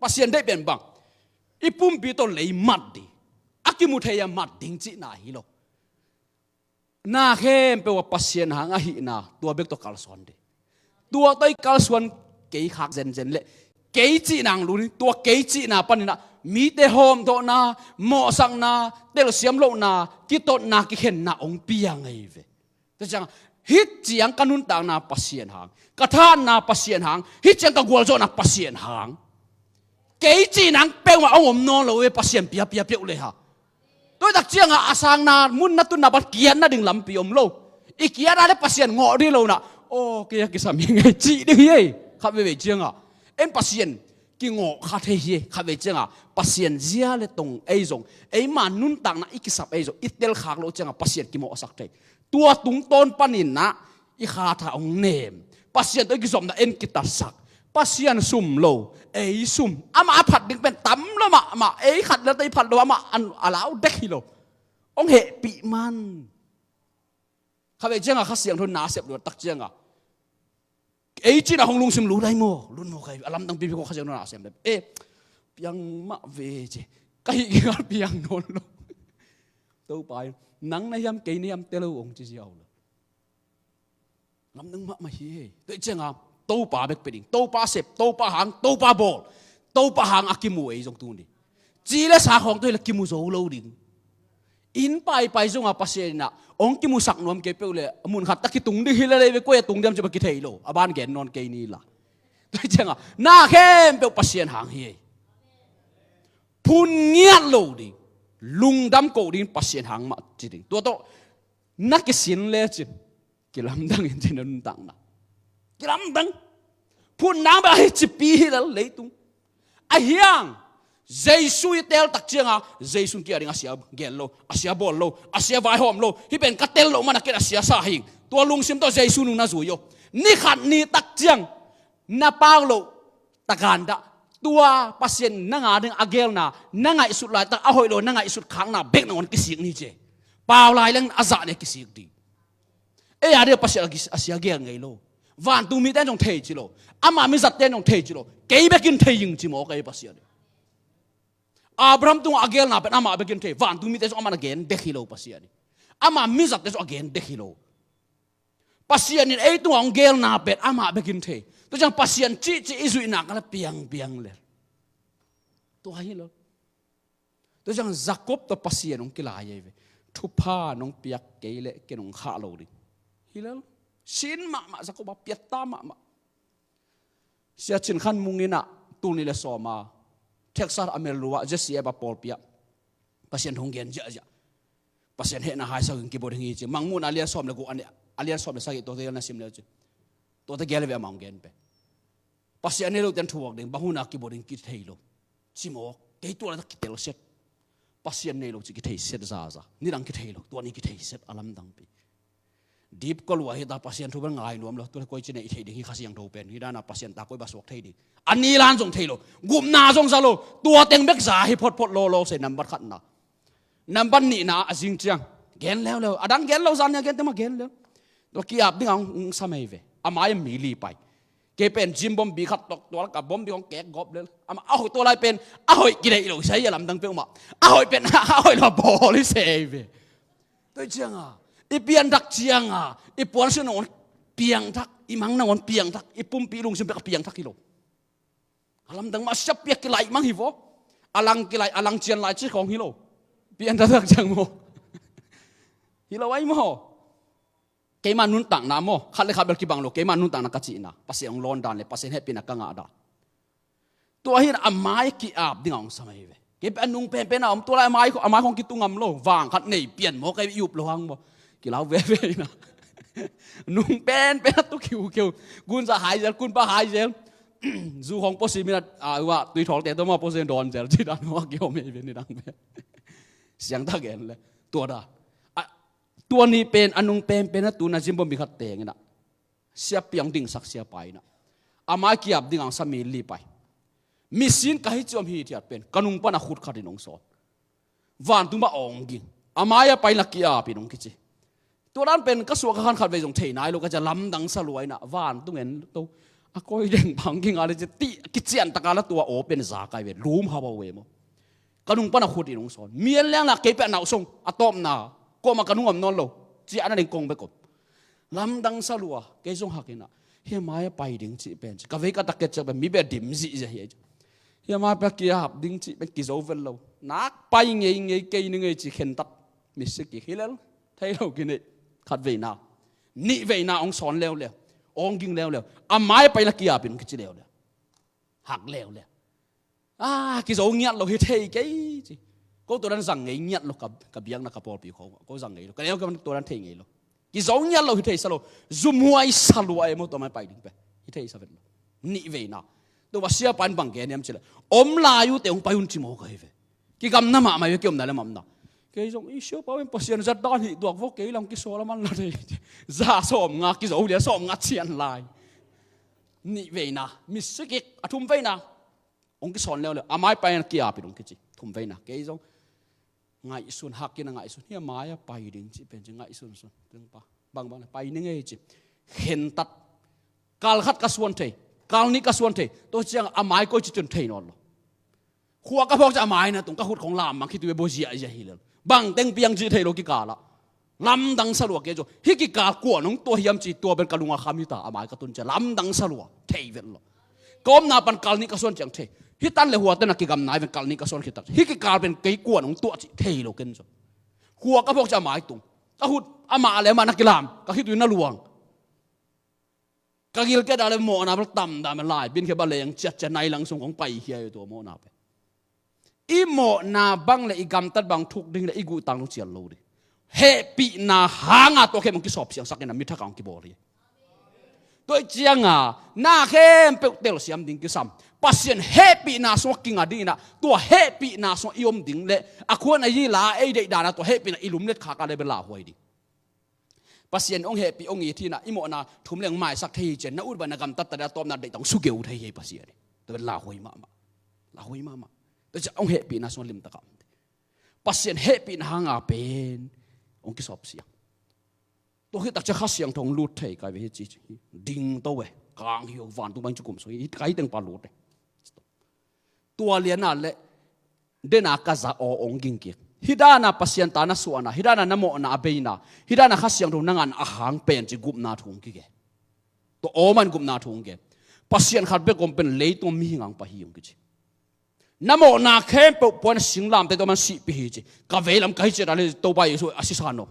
ภาษาได้เป็นบังอีปุ่มปีโตเลยมัดดิอากิมุทยามัดดิ้งจีน่าฮิโลน่าเข้มเป็นว่าภาษาหางหินาตัวเบกตัวกัลสวนดิตัวตัวกัลสวนเกี่ยขักเจนเลยเกี่ยจีนางรู้นี่ตัวเกี่ยจีน่าปันนี่นะมีแต่โฮมโตนาหมอสังนาเตลเสียมโลนากิโตนากิเห็นนาองปียังไงเว้แต่จังฮิตจียงกันุนต่างนาภาษาหางกระทานนาภาษาหางฮิตจียงกะกัวโจนาภาษาหางเกี่ยจีนางเป็นว่าองค์นอนเราเว้ภาษาเปียเลยฮะตัวตักเจียงอาสังนามุนนัตุนนาบัดเกียนนาดึงลำปีอมโลอีเกียนอะไรภาษาหงอดีโลนะโอ้เกี่ยกิสามีไงจีดึงยัยขับไปเจียงอ่ะเอ็นภาษากิงอขัดเฮียขับไปเจียงอ่ะภาษาเจียเลตงไอจงไอมานุนต่างนะอีกิสับไอจงอีเตลขากโลเจียงอ่ะภาษากิโมสักใจตัวตุงต้นปนินนะอีขาถาองเนมภาษาตัวกิสมนะเอ็นกิตัดสักภาษาสุ่มโลไอสุ่มอามาผัดดึงเป็นตั้มแล้วมาไอขัดแล้วไอผัดแล้วมาอันอะไรเอาเด็กฮิโลองเหปีมันข้าไปเจ้าข้าเสียงทุนนาเสียบดวตักเจ้าไอ้จีน่าของลุงซิมรู้ได้มั้งลุนโมใครอารมณ์ตั้งปีพี่ก็ข้าเสียงทุนนาเสียบเลยเปียงมาเวเจก็ยิ่งกันเปียงนนลงตัวไปนังในยามเกยในยามเตลูองจีเจียวเลยลำนึงมาเฮียตัวเจ้าตัวป่าเบกไปดิ่งตัวป่าเสพตัวป่าหางตัวป่าบอลตัวป่าหางอากิมูไอ้จงตัวนี้จีเลสาของตัวเล็กกิมูโซโลดิ่งอินไปจงอาภาษาเนี่ยองค์กิมุสักนวมเก็บไปเลยมุนขัดตะกิตุงดิฮิเลเลยไปกุยตุงเดียมจะไปกิเทยโลอาบานแกนนอนเกยนี่ล่ะตัวเจ้าหน้าเข้มเป็นภาษาหางเฮียพูนเงียโลดิลุงดำโกดินภาษาหางมาจริงตัวโตนักกิสินเลยจิกิลำดังอินจินันตังนะกิลำดังพูนน้ำไปจิปีแล้วเลยตุงไอ้ยังเจสุยเตลตักเจียงเจสุกี้อะไรอาเซียเกลโลอาเซียบอลโลอาเซียไวหอมโลที่เป็นกัตเตลโลมันนักอาเซียสาหิงตัวลุงซิมตัวเจสุนุนาจุยโยนี่ขัดนี่ตักเจียงนาปางโลตะการดะตัวปัสเซนนังอาดึงอาเกลนานังไอสุดลายตักอาหอยโลนังไอสุดขังนาเบกนังวันกิสิกนี่เจเปล่าลายเรื่องอาซาเนี่ยกิสิกดีอะไรปัสเซนอาเซียเกลไงโลวันตูมีแต่จงเทจิโลอามามีสัตเต้จงเทจิโลเกย์เบกินเทยิงจิโมเกย์ปัสเซนอับรามตุงอาเกลนาเป็นอามาเบกินเทวันตุมีเตสอามานาเกนเดคิโลปัสยานีอามามิจักเตสอาเกนเดคิโลปัสยานีไอตุงอาเกลนาเป็นอามาเบกินเทตัวจังปัสยานจีอิสุอินักอะไรเปียงเลยตัวฮิโลตัวจังจักบตัวปัสยานองกิลายเวทุพาน้องเปียกเกลเลเกนองข้าโลดิฮิโลชินมาจักบเปียตามาเสียชินขันมุงนี่นะตูนี่เลสอมาเท็กซัสอเมริกัวเจสซี่บาปอลเปียภาษาทงเกนเจ้าภาษาเฮน่าไฮสังกิบอร์ฮิจิมังมุนอาเลียนสอมเลกูอันอาเลียนสอมเลสักตัวเดียวนั่นสิมเลจิตัวเดียวเลเวมังเกนเปภาษาเนรูเต็นทวกเด้งบาหูนักกิบอร์ฮิกิเทโลชิโมเกยตัวนั้นกิเทโลเซ็ตภาษาเนรูจิกิเทเซ็ตซานี่ดังกิเทโลตัวนี้กิเทเซ็ตอลัมดังปีดีบก็รู้ว่าเหตุภาษาทุบง่ายนวมเลยตัวคนจีนอิเทดิฮิข้าเสียงโทเป็นฮิดานาภาษาตาคุยบาสวกเทดิอันนี้ล้านจงเทโลกุมนาจงซาโลตัวเต็งเบกซาฮิพอดโลเสนัมบัดขัดนะนัมบัดนี่นะจริงจังเกนแล้วอดังเกนแล้วซานเนี่ยเกนเต็มมาเกนแล้วตัวกี้อับดิ้งอังสมัยเวอามายังมีลีไปเกเป็นจิมบอมบีขัดตกตัวกับบอมบีของแกกอบเลยอามาเอาตัวอะไรเป็นเอาหอยกิเลสใช้ยาลำดังเปรี้ยวมาเอาหอยเป็นเอาหอยเราบอลิเซเวตัวเจียงอีเปียนทักเจียงอีปวนเสนนเปียงทักอีมังนงนเปียงทักอีปุ่มปีลุงซิมเปกเปียงทักกิโลอลัมดังมาเสียเปียกกิไลมังฮิโวอลังกิไลอลังเจียนไลชื่อของฮิโลเปียนทักจังโมฮิโลไว้โมเก man nun tang na mo khat le khat bel ki bang lo ke man nun tang na ka chi na pasien ong lon dan le pasien happy na ka nga da tua hin amai ki ap ding ong samai ve ke anung pen pen am tua lai amai khong ki tungam lo wang khat nei pian mo kai yup lo hang mo ki lau ve ve na nung pen tu kiu gun sa hai zel kun pa hai zel du khong posi mi na wa tui thol te to ma posi don zel chi dan wa ki ho me ve ni dang ve siang ta gen le tua daตัวนี้เป็นอนุงเป็นนะตัวนั้นจิมบมีขัดเตงนะเสียเปียงดิ่งสักเสียไปนะอามาเกียบดิ่งอังสามีลีไปมีสินก็ให้จอมฮีที่อาจเป็นกันุงปนักขุดขัดดินองสอนวันตัวมาองกินอามาอย่าไปนักเกียบปีนองกิจิตัวนั้นเป็นกระทรวงการขัดไปส่งเทนายเราก็จะล้ำดังสลวยนะวันตัวเงินตัวอาก้อยเด้งพังกินอะไรจะตีกิจยันตะการละตัวโอเป็นสากายเวรูมฮาวเวมกันุงปนักขุดดินองสอนเมียนเลี้ยงนักเก็บเป็นหนาวส่งอะตอมนาก็มากันนุ่มนอนโลจีอันนั้นเองกงไปกบลำดังสลัวเกยจงหักนะเฮียมาไปดิ้งจีเป็นกาเวก็ตะเกียจะเป็นมีแบบดิมจีจะเฮียมาไปกี่หับดิ้งจีเป็นกี่โซเวลโลนักไปเงยเกยนึงเงยจีเข็นตัดมิสกี้ฮิเลลไทยเรากินเนี่ยขัดเวน่านี่เวน่าองสอนแล้วองกิงแล้วอามาไปละกี่หับเป็นกี่แล้วหักแล้วกี่โซเงียบเราเฮียเทยเกยจีก็ตัวนั้นสั่งเงียบเรากับยังนักปอลปีเขาก็สั่งเงียบก็แล้วก็ตัวนั้นเทงเงียบกิจเงียบเราที่เทสโลซุ่มวยสลัวเมื่อตัวมันไปดิ้งไปที่เทสเวลนี่เวน่าตัวว่าเสียปันบังเกนี่ยมันเชื่ออมลาอยู่แต่องไปอุ่นจิโมก็เฮเวกิกำน้ำมาไม่เกี่ยมนั่นแหละมั่มนะกิจอีเสียปันปัสยันจัดด้านที่ตัวพวกเกลังกิโซละมันละเลยจ่าส้มงากิโซเดียส้มงาเชียนลายนี่เวน่ามิสกิกทุ่มเวน่าองกิสอนแล้วอาไม่ไปนักกีฬาไปองกิจิทุ่มเวน่ากิจง่ายสุดหักกินง่ายสุดเนี่ยมาไปดิ้งจีเป็นจะง่ายสุดถึงปะบางไปนี่ไงจีเห็นตัดกาลขัดกระสวนเทกาลนี้กระสวนเทตัวเจ้าอาไม้ก็จะจนเทนอนหรอขัวกระพอกจะอาไม้นะตรงกระหุดของลามมันคิดว่าโบเจียจะหิเลบางเต็งเปียงจีเทโลกิกาละลำดังสลัวเกจฮิกิกากวนน้องตัวเฮียมจีตัวเป็นกระลุงอาคามิตาอาไม้กระตุนจะลำดังสลัวเทเวลล์ก้มนาปันกาลนี้กระสวนจังเทฮิตันเลยหัวเต้นนักกิจกรรมนายเป็นกาลนี้กระสวนคิดตัดฮิกิกาเป็นเกยกวนของตัวจีเทโลกันจ้ะหัวกระพกจะหมายตรงกระหุดอามาแล้วมานักกีฬากระฮิตุยน่าลวงกระกิลแกได้เลยโมนาเป็นต่ำได้มันลายบินแค่บาเลงจัดจะในหลังส่งของไปเฮียอยู่ตัวโมนาไปอีโมนาบังเลยอีกำตัดบังทุกดิ้งเลยอีกูตังลุเสียโลดิเฮปีนาหางาตัวแค่มันกิสอบเสียงสักอย่างมิถากางกิบอรีตัวเจียงอ่ะนาเข้มเปลเตลเสียมดิ้งกิซ้ำปัสยันเฮปีนาสวกิงอ่ะดิ้งนะตัวเฮปีนาสวอิอมดิ้งเลยอะควรไอ้ยี่ลาไอ้เด็กด่านะตัวเฮปีนาอิลุมเล็ดขากันเลยเป็นลาหวยดิปัสยันองเฮปีองยีที่น่ะอิโมนาทุ่มเลี้ยงไม้สักทีเจนน่าอุดบันกรรมตัดแต่ละตัวนั้นเด็กต้องสู้เกี่ยวไทยปัสยันตัวเป็นลาหวยมาตัวจะองเฮปีนาสวลิมตะกำปัสยันเฮปีนาหางาเป็นองกิสอบเสียงตัวที่ตักจะข้าเสียงทงลูดไทยกลายเป็นจีดิ้งตัวเวกลางหิววานตัวมันจุกุมสวยไกด์ตึงปลาลูดเลยตัวเลียนนั่นแหละเดนักกะจะองกิงเกียฮิดานาปัสยันตานาสวนาฮิดานาโมนาเบยนาฮิดานาข้าเสียงทงนั่งอันอาหารเป็นจีกุมนาทงกิเกตัวโอมันกุมนาทงเกปัสยันขัดเบกอมเป็นเลยตัวมีงังปะฮิยงกิจน้ำโมนาเข้มปนสิงลามแต่ตัวมันสิปีจีกะเวลามไกด์จะอะไรตัวไปสุอาศิสานโน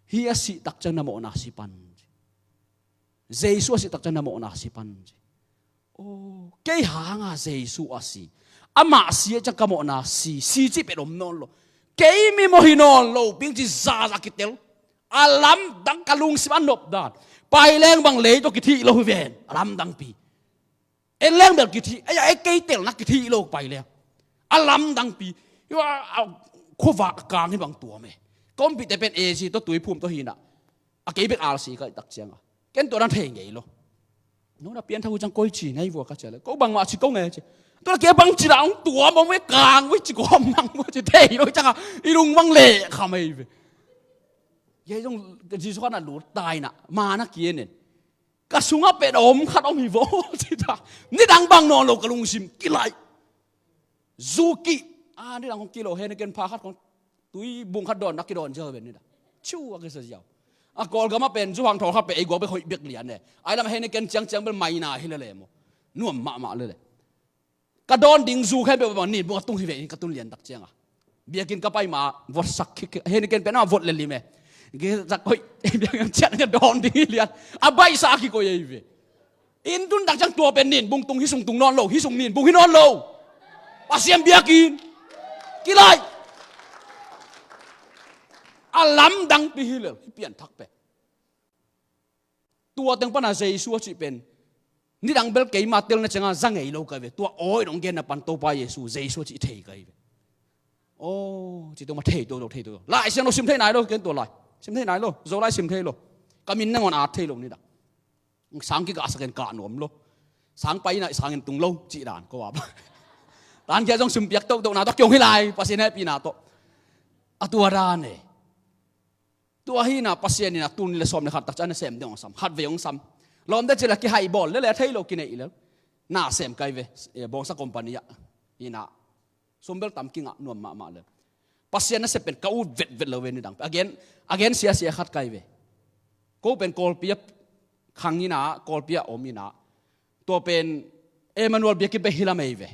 เฮียสิตักจังน้ำโมนาสิปันเจสุสิตักจังน้ำโมนาสิปันโอ้เกี่ยหางาเจสุอาศิอามาสิจังกะโมนาสิจีเป็นอมนอนโลเกี่ยมีโมหินอนโลปิงจีซาจากิเตลอาลัมดังกะลุงสิบันนบดานไปแรงบางเลยตัวกิทีโลหิเวนอาลัมดังปีเอ็นแรงแบบกิทีไอ้เกยเตลนักกิทีโลกไปแล้วอาลัมดังปีว่าเอาคู่ฝากกลางให้บางตัวไหมก้มปีแต่เป็นเอซีตัวตุยภูมิตัวหินะอาเกยเป็นอาร์ซีก็ตักเชียงอ่ะเกันตัวนั้นเทงไงโลโน่นเปลี่ยนทางจังก้อยจีไงวัวก็เจอเลยก็บางว่าชิโก้ไงจีตัวเกี่ยบางจีหลังตัวมองไม่กลางวิจิกอมมังว่าจะเทโลจังอ่ะอีลุงวังเล่ขำไอ้เว้ยยัยต้องจีสุขนาดหลุดตายน่ะมานักเกียร์เนี่ยกระสุงเป็ดอมขัดอมหิวที่ท่านี่ดังบางนอนโลกลุงซิมกิไลซูกินี่ดังของกิโลเฮนเกนพาขัดของตุยบุงขัดดอนนักกิโลนเชื่อเป็นนี่ด่ะชิวอะไรสักอย่างกอลก็มาเป็นจุฮังทองขับไปไอ้กอไปคอยเบียกเหรียญเนี่ยไอ้ลำเฮนเกนจังเป็นไม่น่าฮิเลเลยมั้งนุ่มมาเลยกระดอนดิ่งซูแค่เป็นแบบนี้บุกตุ้งหิเวกระตุ้นเหรียญตักเจียงอ่ะเบียกินก็ไปมาวอดสักเฮนเกนเป็นว่าวอดเลยลิเม cái giặc coi em chết cái đòn đi liền bay xa khi coi ấy về in tuân đặc trăng tua bên nền bung tung hi sung tung non lầu hi sung nền bung hi non lầu xem bia kín kí lại lắm đăng đi hi liền biển thắc bè tua tiếng pan Jesu chỉ bên ni đăng bel cái mà tiếng nó chẳng răng ấy lâu cái về tua ôi đồng gen là pan tô pa Jesu chỉ thấy cái về chỉ tôi mà thấy tôi lại xem nó xem thế này đâu cái tôi lại xem thế này luôn rồi lại xem thế luôn cái mình năng on thế luôn ni đăng sáng cái gã cái cả nôm luôn sáng bay này sáng hiện tung lâu chị đàn có bảo đàn kia trong xem biếc tôi nào tôi kêu lại pasien này pina tôi tua ra này tua hi na pasien na tun le som le khat tak chan sem dong sam khat ve ong sam lom da chela ki hai bol le thai lo ki nei le na sem kai ve bong sa company ya ina sombel tam kinga nuam ma le pasien na se pen ka u vet lo ve ni dang again sia khat kai ve ko pen kol pia khangina kol pia omina to pen Emmanuel bia ki be hila mai ve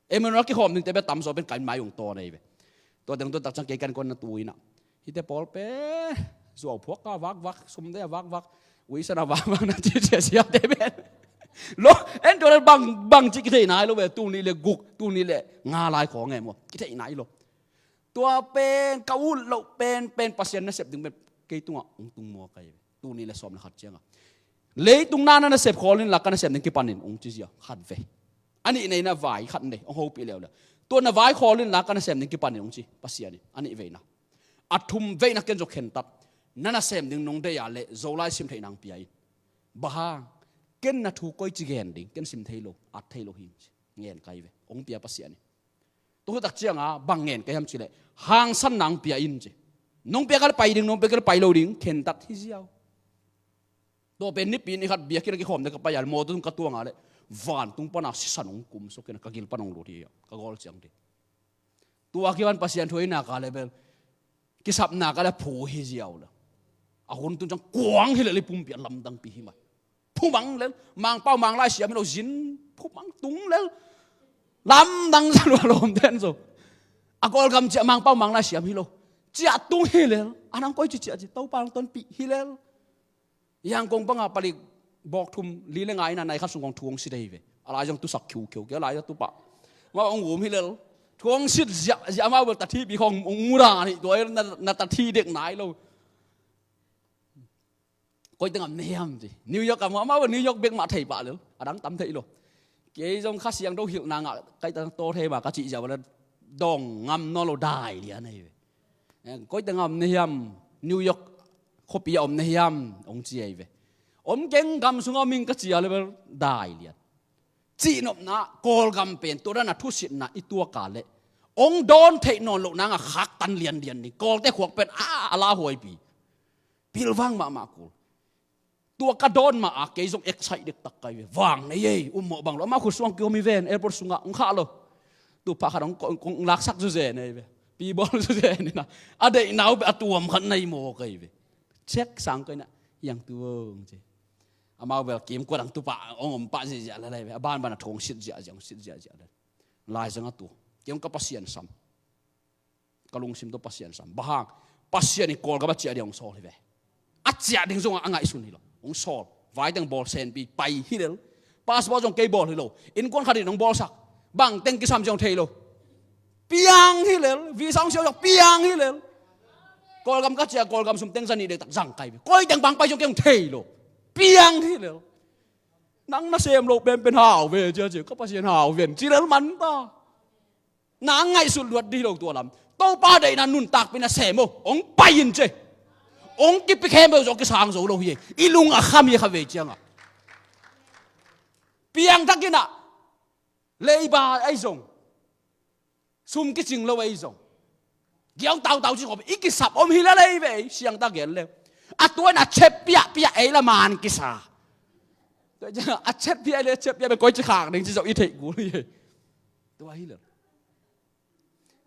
Emmanuel ki khom ning te be tam so pen kai mai ong to nei ve to dang to tak chang ke kan kon na tuina hi te pol pe zo phok ka wak sum de wak wi sana wak na chi sia te ben lo en to bang chi ki thei nai lo ve tu ni le guk tu ni le nga lai kho nge mo ki thei nai lo tua pen ka u lo pen pasien na sep ding ben ke tunga ong tung mo kai tu ni le som na khat chenga le tung na na sep kholin la kana sep ding ki panin ong chi sia khat ve ani nei na vai khat nei ong ho pi le to na vai kholin la kana sep ding ki panin ong chi pasien ni ani ve na athum ve na ken jo khen tat nana sem ding nong de ya le zolai sim thei nang pi ai baha ken na thu koi chi gen ding ken sim thei lo at thei lo hi ngen kai ve ong pia pasien ni to tak chianga bang ngen kai ham chi le hang san nang pia in chi nong pia kal pai ding nong pia kal pai lo ding khen tat hi ziaw to pen ni pi ni khat bia ki khom de ka payal mo tung ka tuanga le van tung pana sisanong kum so ken ka gil panong lo ri ka gol chang de tua ki wan pasien thoi na ka level ki sap na ka la phu hi ziaw la a hun tu chang kuang hi le pum pi lam dang pi hi ma phu mang le mang pau mang lai siam lo jin phu mang tung le lam dang sa lo lom den so a gol gam cha mang pau mang lai siam hi lo chia tung hi le anang koi chi chia chi tau pang ton pi hi le yang kong banga palik bok thum li le ngai na nai khat sung kong thuang si dei ve ala jong tu sak khiu ke lai tu pa ma ong um hi le thuang sit ja ma ta thi bi khong ung ra ni toy na ta thi dek nai lo koi tengam neam ji New York ma New York bek ma thei pa le adang tam thei lo ke jong kha siang do hiu na nga kai ta to the ma ka chi ja ba dong ngam no lo dai li anai koi tengam neam New York khopi om neam ong chi ai ve om keng gam sunga ming ka chi ale dai li chi nop na kol gam pen to na thu sit na I tua ka le ong don thei non lo na nga khak tan lian ni kol te khok pen ala hoi pi pilwang ma ku tua ka don ma a ke jong excited tak kai wang nei ei mo bang lo ma khu suang ki mi ven airport sunga ong kha lo tu pa kha kong lak sak ju je nei ve pi bol ju je ni na ade nau be atuam khan nei mo kai ve check sang kai na yang tuong je amao bel kim ko dang tu pa ong pa ji ja la lai ve ban thong sit ja jang sit ja lai jang tu kim ka pasien sam kalung sim to pasien sam bahang pasien ni kol ka ba chia diang so le ve a chia ding zong angai sun ni lo ong sol vai tang bol sen pi pai hi le passport jong ke bol hi lo in kon khadi nong bol sak bang teng ki sam jong thei lo piang hi le vi sang xiao jong piang hi le kol gam ka chia kol gam sum teng san ni de tak jang kai koi teng bang pai jong keng thei lo piang hi le nang na sem lo ben hao ve che ka pasien hao ven chi le man ta na ngai su luat di lo tua lam to pa dei na nun tak pina semo ong pai in che ong ki pi khem zo ki sang zo lo hi ilung a kham ye kha ve chiang a piang takina leiba ai zong sum ki ching lo ai zong giang tao chi ngop iki sap om hi la lei ve siang ta gen le a to na chep pia ai la man ki sa to ja a chep pia be koi chi khang ding chi zo I thei gu ni to hi le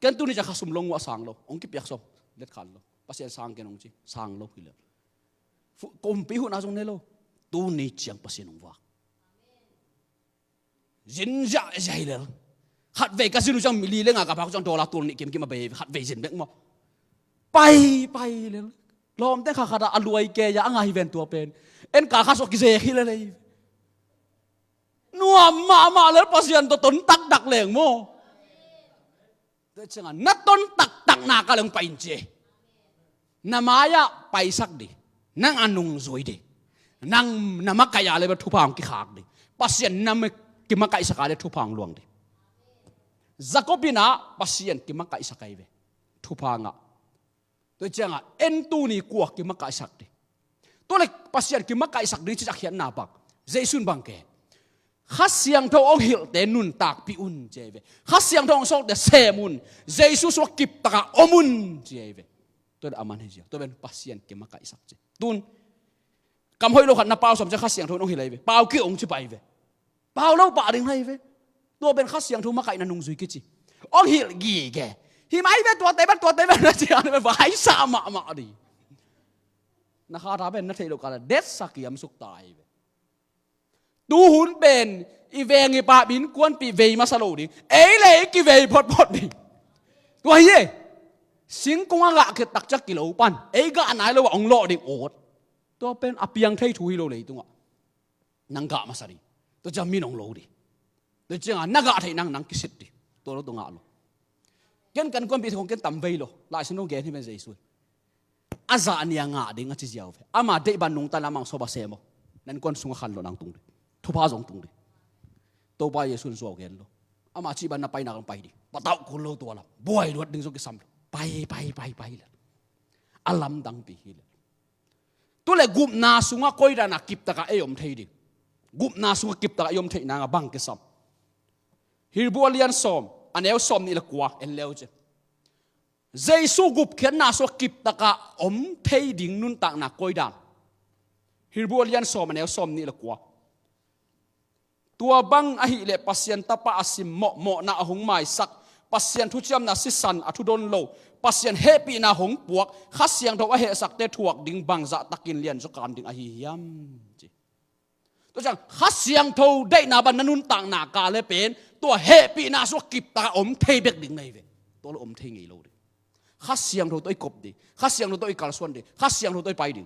kan tu ni ja khasum long wa sang lo ong ki piak so let khan lo pasien sang ke nong chi sang lo hi le kom pi hu na jong ne lo tu ni chiang pasien ong wa jin ja jai le khat ve ka sinu chang mi li le nga ka phak chang dola tur ni kim ki ma be khat ve jin bek mo ไปเลยลมแต่ข้าขาดอรวยแกยังไงเวนตัวเป็นเอ็นกาข้าสกิเซฮิเลยนัวมาเลยปัสยันตัวตนตักดักเหลงโมแต่จังนั้นนัดต้นตักหน้ากะเลงไปเจนามายะไปสักดินั่งอนุงสวยดินั่งนามกายอะไรแบบทุพางกิขากดิปัสยันนามกิมกายสักอะไรทุพางลวงดิจักบินะปัสยันกิมกายสักอะไรทุพางะตัวจังอ่ะเอ็นตูนี่กวกกิมกายสักดิตัวเล็กปัสยันกิมกายสักดิจะเขียนนาปักเจสุนบังเกข้าเสียงทองหิลเตนุนตากปีอุนเจเวข้าเสียงทองสกเดเซมุนเจสุสวกิบตากอมุนเจเวตัวอามันเฮียตัวเป็นปัสยันกิมกายสักเจตุนกำห้อยโลขันนับเปล่าสมจะข้าเสียงทองหิลเลยเวเปล่ากี่องค์จะไปเวเปล่าเล่าป่าดึงเลยเวตัวเป็นข้าเสียงทองมะไก่นันนุงซุยกิจิองหิลกี่แกหิมายเวตัวเตะเป็นนะเจ้าเนี่ยเป็นไว้สามะดีนักข่าวถามเป็นนักเทโลกาลเด็ดสักยามสุกตายเวดูหุ่นเป็นอีเวงอีปะบินกวนปีเวมาสโลดิเอ้เลยกีเวพอดดิตัวเย่สิงกงละคือตักจักกิโลปันเอ้ก็อันไหนเราว่าองโลดิโอดตัวเป็นอภิยังไทยทุยโลเลยตัวนังกะมาสรีตัวจะมีนองโลดิตัวจะนักกะไทยนังกิสิดดิตัวเราตัวงะโลเกินกันกวนปีของเกินต่ำเวโลลายสนุกเกนที่เป็นเจสุอาจารย์ยังงะดิงะจิเจียวอามาเดบันนุงตานามังโซบาเซโมนั่นกวนสุงขันโลนังตุงดิทุพาจงตุงดิตัวไปเยซูนสวกเกนโลอามาชีบันนับไปนักไปดิปะเต้าคนโลตัวละบ่อยรวดดึงสุกิสัมไปเลยอาลัมดังปีฮิลตัวเลยกุมนาสุงะคอยดานักกิบตะกะเอยมเทดิกุมนาสุงะกิบตะกะเอยมเทนางบังกิสัมฮิบัวเลียนสอมอันเอลสอมนี่ละกว่าเอลเลวเจเจสุกุบเขียนนาสุกิบตะกะอมเทดิงนุนตักนักคอยดานฮิบัวเลียนสอมอันเอลสอมนี่ละกว่าตัวบังอหิเลปัสยันตาปะอาสิมโมนาหงไม้สักปัสยันทุจยมนาสิสันอทุดนโลปัสยันเฮปีนาหงปวกขัสยังทว่าเฮสักเตถวกดิ่งบังจะตะกินเลียนสการดิ่งอหิยมจีตัวจังขัสยังทได้นาบันนุนต่างนากาเลเป็นตัวเฮปีนาสวกิบตาอมเทเบกดิ่งในเวตัวอมเทงไงโลดิขัสยังทตัวไอกบดิขัสยังทตัวไอกาลสวนดิขัสยังทตัวไอไปดิ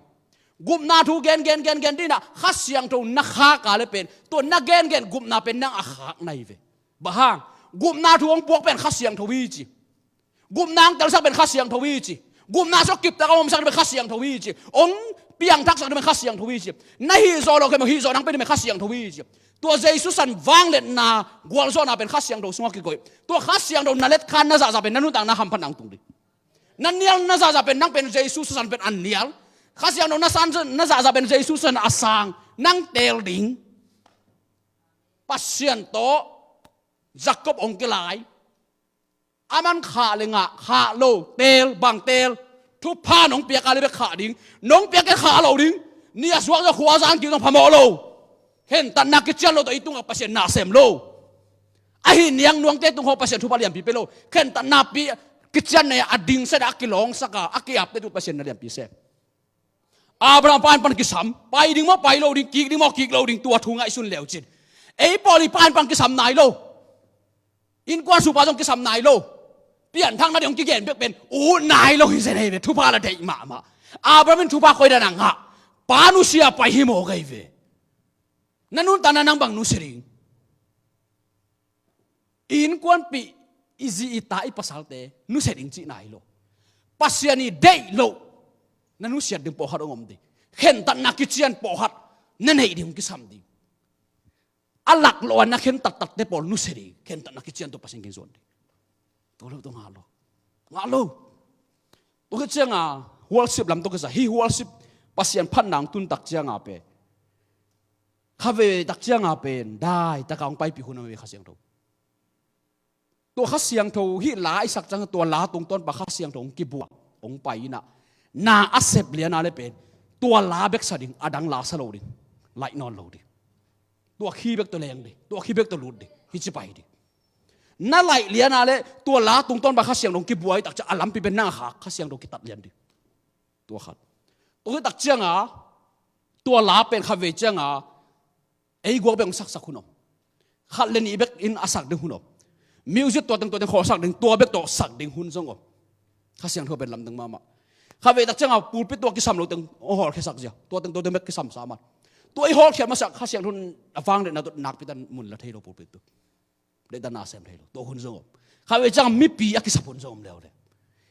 กุมนาทูเกนดีนะข้าเสียงทูนักขากาเลยเป็นตัวนักเกนกุมนาเป็นนักอาขากในเวบ้ากุมนาทูองปวกเป็นข้าเสียงทวีจีกุมนางแต่ละสักเป็นข้าเสียงทวีจีกุมนาสกิบแต่ก็มสักเป็นข้าเสียงทวีจีองเปียงทักสักเป็นข้าเสียงทวีจีในฮิโซโลเคมฮิโซนังเป็นข้าเสียงทวีจีตัวเจสุสันวางเล็ดนากวลโซนาเป็นข้าเสียงทสงกิโกยตัวข้าเสียงทนาเล็ดคันน่าจะเป็นนันนุตังนาหัมพันนังตุงดินันเนียลน่าจะเป็นนังเป็นเจสุสันเป็นอันเนียลข้าเสียงเราน่าจะเป็นเจสุสันอาสังนั่งเตลดิงปัสเซียนโตจักกบองกิลายอามันขาเลยงะขาโลเตลบังเตลทุพาน้องเปียกอะไรไปขาดิงน้องเปียกแกขาเราดิงเนี่ยสวงจะขวาสังกิวต้องพมโลเห็นตันนักกิจโลตัวอีตุงกับปัสเซียนนาเซมโลไอ้เนียงนวงเตตุงหัวปัสเซียนทุพาเลียมปีเปโลเห็นตันนาปีกิจเนี่ยอดิงเสดอักกิลองสักอักกิอับเตตุปัสเซียนนาเลียมปีเซอาบรามปานปันกิสัมไปดิ่งมาไปโลดิ่งกิกดิ่งมากิกโลดิ่งตัวทุ่งไอซุนเหลวจิตไอ้ปอลิปานปันกิสัมนายโลอินกวนสุปาจงกิสัมนายโลเปลี่ยนทางนั้นของกิเกนเป็นอู้นายโลฮิเซเนเวทุพาละเดอิมาอาบรามเป็นทุพาคอยดานังฮะปานุเซียไปฮิโมไกเวนั่นนู่นตานังบังนุสริงอินกวนปีอิจิอิตาอิปัสสัลเตนุเสดิงจินายโลปัสยานีเดโลนั่นนุเสียดึงปอหัดองมดีเห็นตัดนักกิจยันปอหัดนั่นให้ดิ่งกิสัมดีอัลลักโลอันนักเห็นตัดเดปอลนุเสดีเห็นตัดนักกิจยันตัวปัสยังกินส่วนดีตัวเราต้องงาโลตัวกิจยังหัวสิบลำตัวกิจฮีหัวสิบปัสยังพันนังตุนตักเจียงอาเปข้าเวตักเจียงอาเป็นได้แต่กางไปปีคุณเอาไปข้าเสียงตัวข้าเสียงทูฮีหลายสักจังตัวลาตรงต้นปะข้าเสียงทูกิบวกองไปนะนาอัศบเลียนาเลเป็นตัวลาเบกสดิงอดังลาสโลดิไลนอนโลดิตัวขี้เบกตัวแรงดิตัวขี้เบกตัวลุดดิฮิจิไปดินั่นไลเลียนาเลตัวลาตรงต้นบาข้าเสียงลงกิบวยตักจะอลัมปีเป็นหน้าขาข้าเสียงลงกิตัดเลียนดิตัวขัดตัวตักเจียงตัวลาเป็นข้าเวเจียงไอ้กัวเป็นสักหุ่นขัดเลนีเบกอินอาสักดึงหุ่นมิวสิตัวตั้งขอสักดึงตัวเบกตัวสักดึงหุ่นซงข้าเสียงเธอเป็นลำดึงมา ข้าเวตักเจ้าปูปิดตัวกิสามเราตึงโอ้โหแค่สักเดียวตัวตึงตัวเด็กกิสามสามันตัวไอ้หอกเขียนมาสักข้าเสียงทุนฟังเด็กน่ะตัวหนักไปตันมุนละเทโลปูปิดตัวเด็กตันนาเซมเทโลตัวคนสงบข้าเวจังมิปีอักกิสามคนสงบแล้วเลย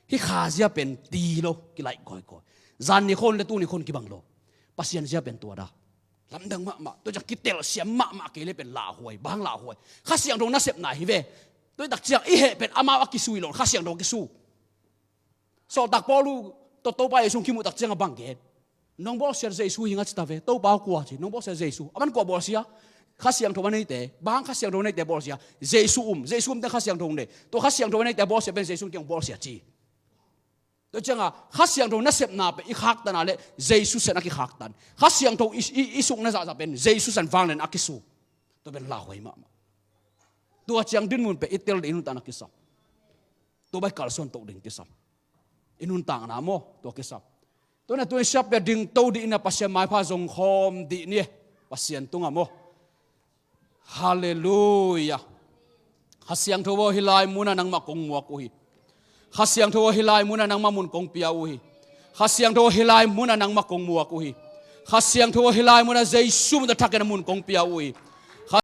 ที่ข้าเสียเป็นตีโลกิไลก่อยจานนี่คนและตู้นี่คนกิบังโลปัสยันเสียเป็นตัวดาลำดังมะตัวจะกิเตลเสียมะเกลเป็นลาหวยบางลาหวยข้าเสียงตรงนั้นเสพไหนเว้ตัวตักเจียงอีเหเป็นอามาอักกิสุยหลงข้าเสียงตรงกิสุสอตักปอลูโตไปส่งคิมุตักเจียงบังเกตน้องบอสเสียเจสุหิงอัจตาเวโตเปล่ากว่าจีน้องบอสเสียเจสุมันกว่าบอสเสียข้าเสียงตรงนั้นแต่บางข้าเสียงตรงนั้นแต่บอสเสียเจสุแต่ข้าเสียงตรงนี้ตัวข้าเสียงตรงนั้นแต่บอสเสียเป็นเจสุเกี่ยงบอสเสียจีตัวเจ้าข้าเสียงตรงนั้นเสพนาเป็นอีหักตันอะไรเจสุเสนักอีหักตันข้าเสียงตรงอีสุกนั่นจะเป็นเจสุสันฟังเลนอักกิสุตัวเป็นลาหวยมะตัวเจียงดินมุนเป็นอิตเตลอินุตันอักกิสัมตัวไปกาลส่วนตกดิ่งกิสัมอินุนต่างน้ำโมตัวกิสัมตัวนั้นตัวชับเป็นดิ่งโตดีนะปัสยาไม้พาจงคอมดีเนี่ยปัสยันตุงอ่ะโมฮาเลลูยาข้าเสียงทว่าฮิลายมุนานังมากงมัวกุยข้าเสียงทว่าฮิลายมุนานังมามุนกงเปียอุยข้าเสียงทว่าฮิลายมุนานังมากงมัวกุยข้าเสียงทว่าฮิลายมุนาเจสุมันจะทักกันมุนกงเปียอุย